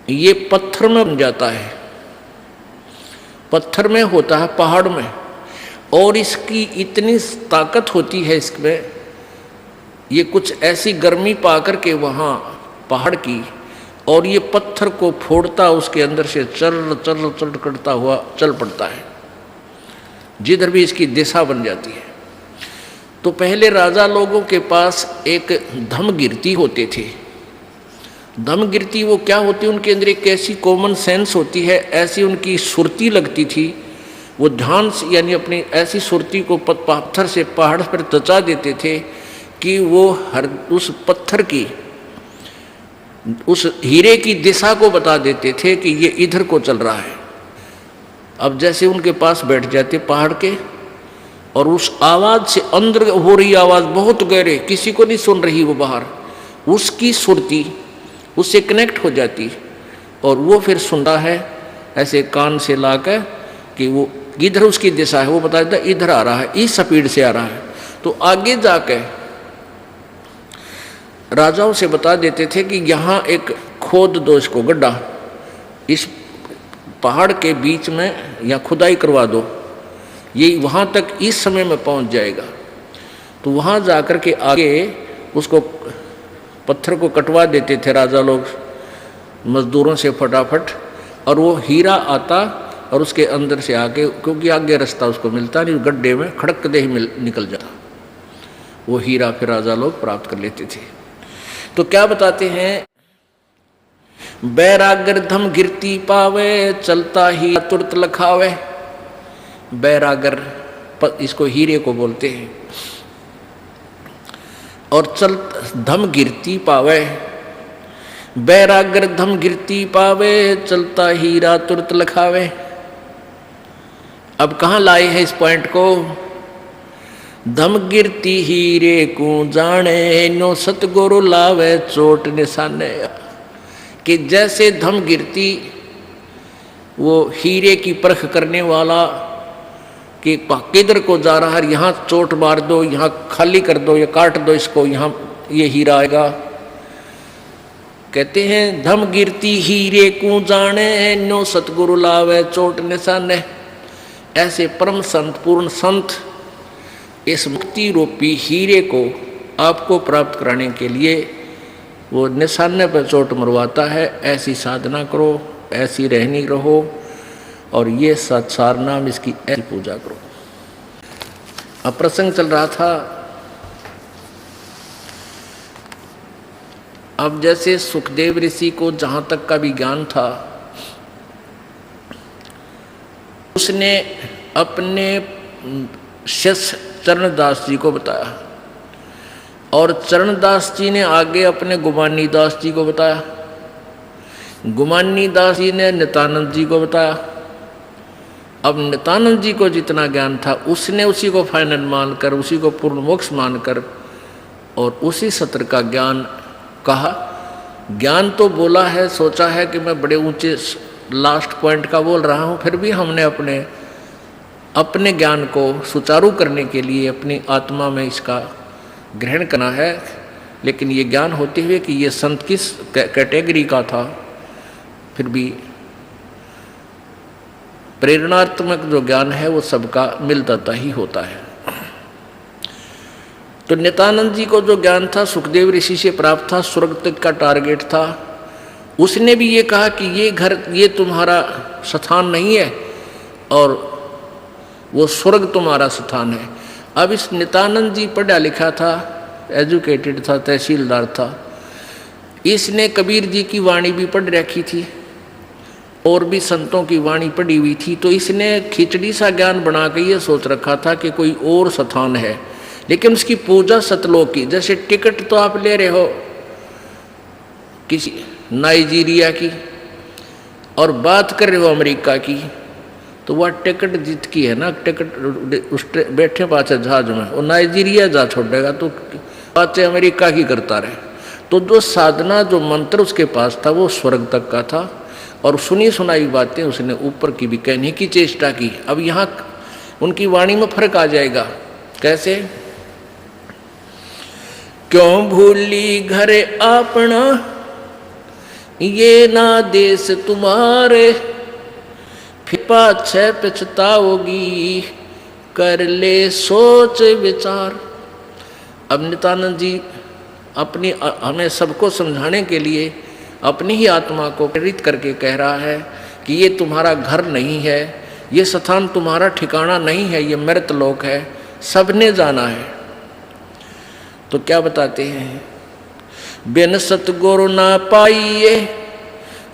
S1: ये पत्थर में बन जाता है, पत्थर में होता है, पहाड़ में, और इसकी इतनी ताकत होती है इसमें, ये कुछ ऐसी गर्मी पाकर के वहाँ पहाड़ की, और ये पत्थर को फोड़ता उसके अंदर से चल चल चल करता हुआ चल पड़ता है, जिधर भी इसकी दिशा बन जाती है। तो पहले राजा लोगों के पास एक धमगिरती होते थे। धमगिरती वो क्या होती है, उनके अंदर एक ऐसी कॉमन सेंस होती है, ऐसी उनकी सुरती लगती थी, वो ध्यान से यानी अपनी ऐसी सुरती को पत्थर से पहाड़ पर तचा देते थे कि वो हर उस पत्थर की उस हीरे की दिशा को बता देते थे कि ये इधर को चल रहा है। अब जैसे उनके पास बैठ जाते पहाड़ के, और उस आवाज़ से अंदर हो रही आवाज़ बहुत गहरे, किसी को नहीं सुन रही वो बाहर, उसकी सुरती उससे कनेक्ट हो जाती, और वो फिर सुनता है ऐसे कान से लाकर कि वो इधर उसकी दिशा है, वो बता देता इधर आ रहा है, इस स्पीड से आ रहा है। तो आगे जाकर राजाओं से बता देते थे कि यहाँ एक खोद दो इसको गड्ढा, इस पहाड़ के बीच में या खुदाई करवा दो, ये वहाँ तक इस समय में पहुँच जाएगा। तो वहाँ जाकर के आगे उसको पत्थर को कटवा देते थे राजा लोग मजदूरों से फटाफट, और वो हीरा आता और उसके अंदर से आके, क्योंकि आगे रास्ता उसको मिलता नहीं, गड्ढे में खड़क दे ही निकल जाता, वो हीरा फिर राजा लोग प्राप्त कर लेते थे। तो क्या बताते हैं, बैरागर धम गिरती पावे, चलता ही तुरत लखावे। बैरागर इसको हीरे को बोलते हैं। और चल धम गिरती पावे, बैरागर धम गिरती पावे, चलता हीरा तुरत लखावे। अब कहाँ लाए हैं इस पॉइंट को? धम गिरती हीरे को जाने, नो सतगुरु लावे चोट निशाने। कि जैसे धम गिरती वो हीरे की परख करने वाला कि किधर को जा रहा है, यहाँ चोट मार दो, यहाँ खाली कर दो, या काट दो इसको, यहाँ ये हीरा आएगा। कहते हैं धम गिरती हीरे को जाने, नो सतगुरु लावे चोट निशाने। ऐसे परम संत, पूर्ण संत इस मुक्ति रूपी हीरे को आपको प्राप्त कराने के लिए वो निशाने पर चोट मरवाता है। ऐसी साधना करो, ऐसी रहनी रहो, और ये सत्सार नाम इसकी ऐसी पूजा करो। अब प्रसंग चल रहा था, अब जैसे सुखदेव ऋषि को जहाँ तक का भी ज्ञान था, उसने अपने शिष्य चरणदास जी को बताया, और चरणदास जी ने आगे अपने गुमानी दास जी को बताया, गुमानी दास जी ने नित्यानंद जी को बताया। अब नित्यानंद जी को जितना ज्ञान था उसने उसी को फाइनल मानकर, उसी को पूर्ण मोक्ष मानकर और उसी सत्र का ज्ञान कहा। ज्ञान तो बोला है, सोचा है कि मैं बड़े ऊंचे लास्ट पॉइंट का बोल रहा हूँ, फिर भी हमने अपने ज्ञान को सुचारू करने के लिए अपनी आत्मा में इसका ग्रहण करना है। लेकिन ये ज्ञान होते हुए कि ये संत किस कैटेगरी का था, फिर भी प्रेरणात्मक जो ज्ञान है वो सबका मिलता ही होता है। तो नित्यानंद जी को जो ज्ञान था सुखदेव ऋषि से प्राप्त था, स्वर्ग तक का टारगेट था। उसने भी ये कहा कि ये घर, ये तुम्हारा स्थान नहीं है और वो स्वर्ग तुम्हारा स्थान है। अब इस नित्यानंद जी पढ़ा लिखा था, एजुकेटेड था, तहसीलदार था। इसने कबीर जी की वाणी भी पढ़ रखी थी और भी संतों की वाणी पढ़ी हुई थी। तो इसने खिचड़ी सा ज्ञान बना के ये सोच रखा था कि कोई और स्थान है, लेकिन उसकी पूजा सतलोक की। जैसे टिकट तो आप ले रहे हो किसी नाइजीरिया की और बात कर रहे हो अमेरिका की, तो वह टिकट जीत की है ना, टिकट उस बैठे पाचे जहाज में, वो नाइजीरिया जा छोड़ेगा तो पाचे अमेरिका की करता रहे। तो जो साधना, जो मंत्र उसके पास था वो स्वर्ग तक का था, और सुनी सुनाई बातें उसने ऊपर की भी कहने की चेष्टा की। अब यहाँ उनकी वाणी में फर्क आ जाएगा। कैसे? क्यों भूली घर अपना, ये ना देश तुम्हारे, फिर पाछे पछताओगी, कर ले सोच विचार। अब नित्यानंद जी अपनी हमें सबको समझाने के लिए अपनी ही आत्मा को प्रेरित करके कह रहा है कि ये तुम्हारा घर नहीं है, ये स्थान तुम्हारा ठिकाना नहीं है, ये मृतलोक है, सबने जाना है। तो क्या बताते हैं? बिन सतगुरु ना पाइए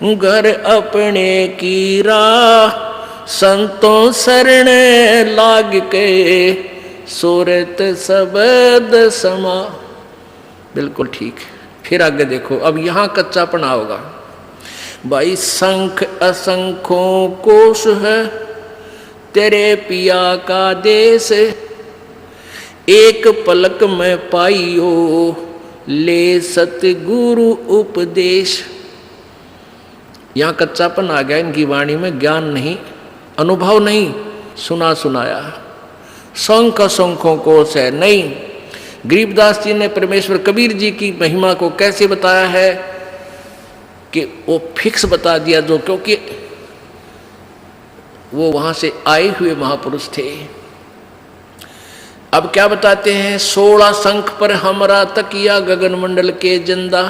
S1: घर अपने की राह, संतों शरण लाग के सूरत सबद समा। बिल्कुल ठीक। फिर आगे देखो, अब यहाँ कच्चापना होगा भाई। शंख असंख्यों कोश है तेरे पिया का देश, एक पलक में पाइयो ले सतगुरु उपदेश। यहाँ कच्चापन आ गया इनकी वाणी में, ज्ञान नहीं, अनुभव नहीं, सुना सुनाया। शंख असंख्यों कोश है नहीं। गरीबदास जी ने परमेश्वर कबीर जी की महिमा को कैसे बताया है कि वो फिक्स बता दिया, जो क्योंकि वो वहां से आए हुए महापुरुष थे। अब क्या बताते हैं? 16 शंख पर हमरा तकिया, गगन मंडल के जिंदा,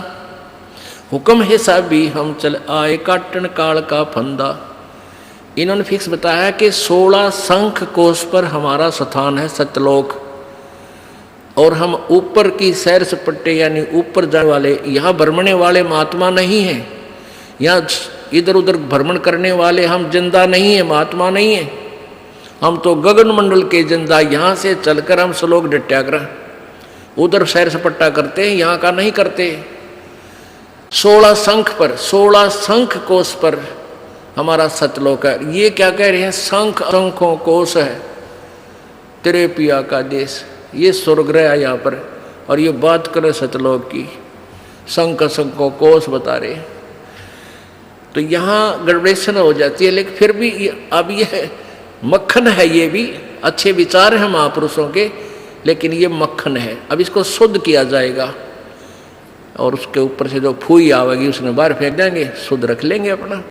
S1: हुक्म हिसाबी हम चल आए, काटन काल का फंदा। इन्होंने फिक्स बताया कि 16 शंख कोश पर हमारा स्थान है, सतलोक, और हम ऊपर की सैर सपट्टे यानी ऊपर जाने वाले, यहाँ भ्रमणे वाले महात्मा नहीं हैं, यहाँ इधर उधर भ्रमण करने वाले हम जिंदा नहीं है, महात्मा नहीं है। हम तो गगन मंडल के जिंदा, यहाँ से चलकर हम श्लोक डट्याग्रह उधर सैर सपट्टा करते हैं, यहाँ का नहीं करते। 16 शंख पर, 16 शंख कोष पर हमारा सतलोक है। ये क्या कह रहे हैं? शंख शंखों कोष है तेरे पिया का देश। ये स्वर्गग्रह है यहाँ पर, और ये बात करे सतलोक की, शंख शंखों कोष बता रहे। तो यहाँ गड़बड़ेशन हो जाती है, लेकिन फिर भी अब ये मक्खन है, ये भी अच्छे विचार हैं महापुरुषों के, लेकिन ये मक्खन है। अब इसको शुद्ध किया जाएगा और उसके ऊपर से जो फूई आवेगी उसने बाहर फेंक देंगे, शुद्ध रख लेंगे अपना।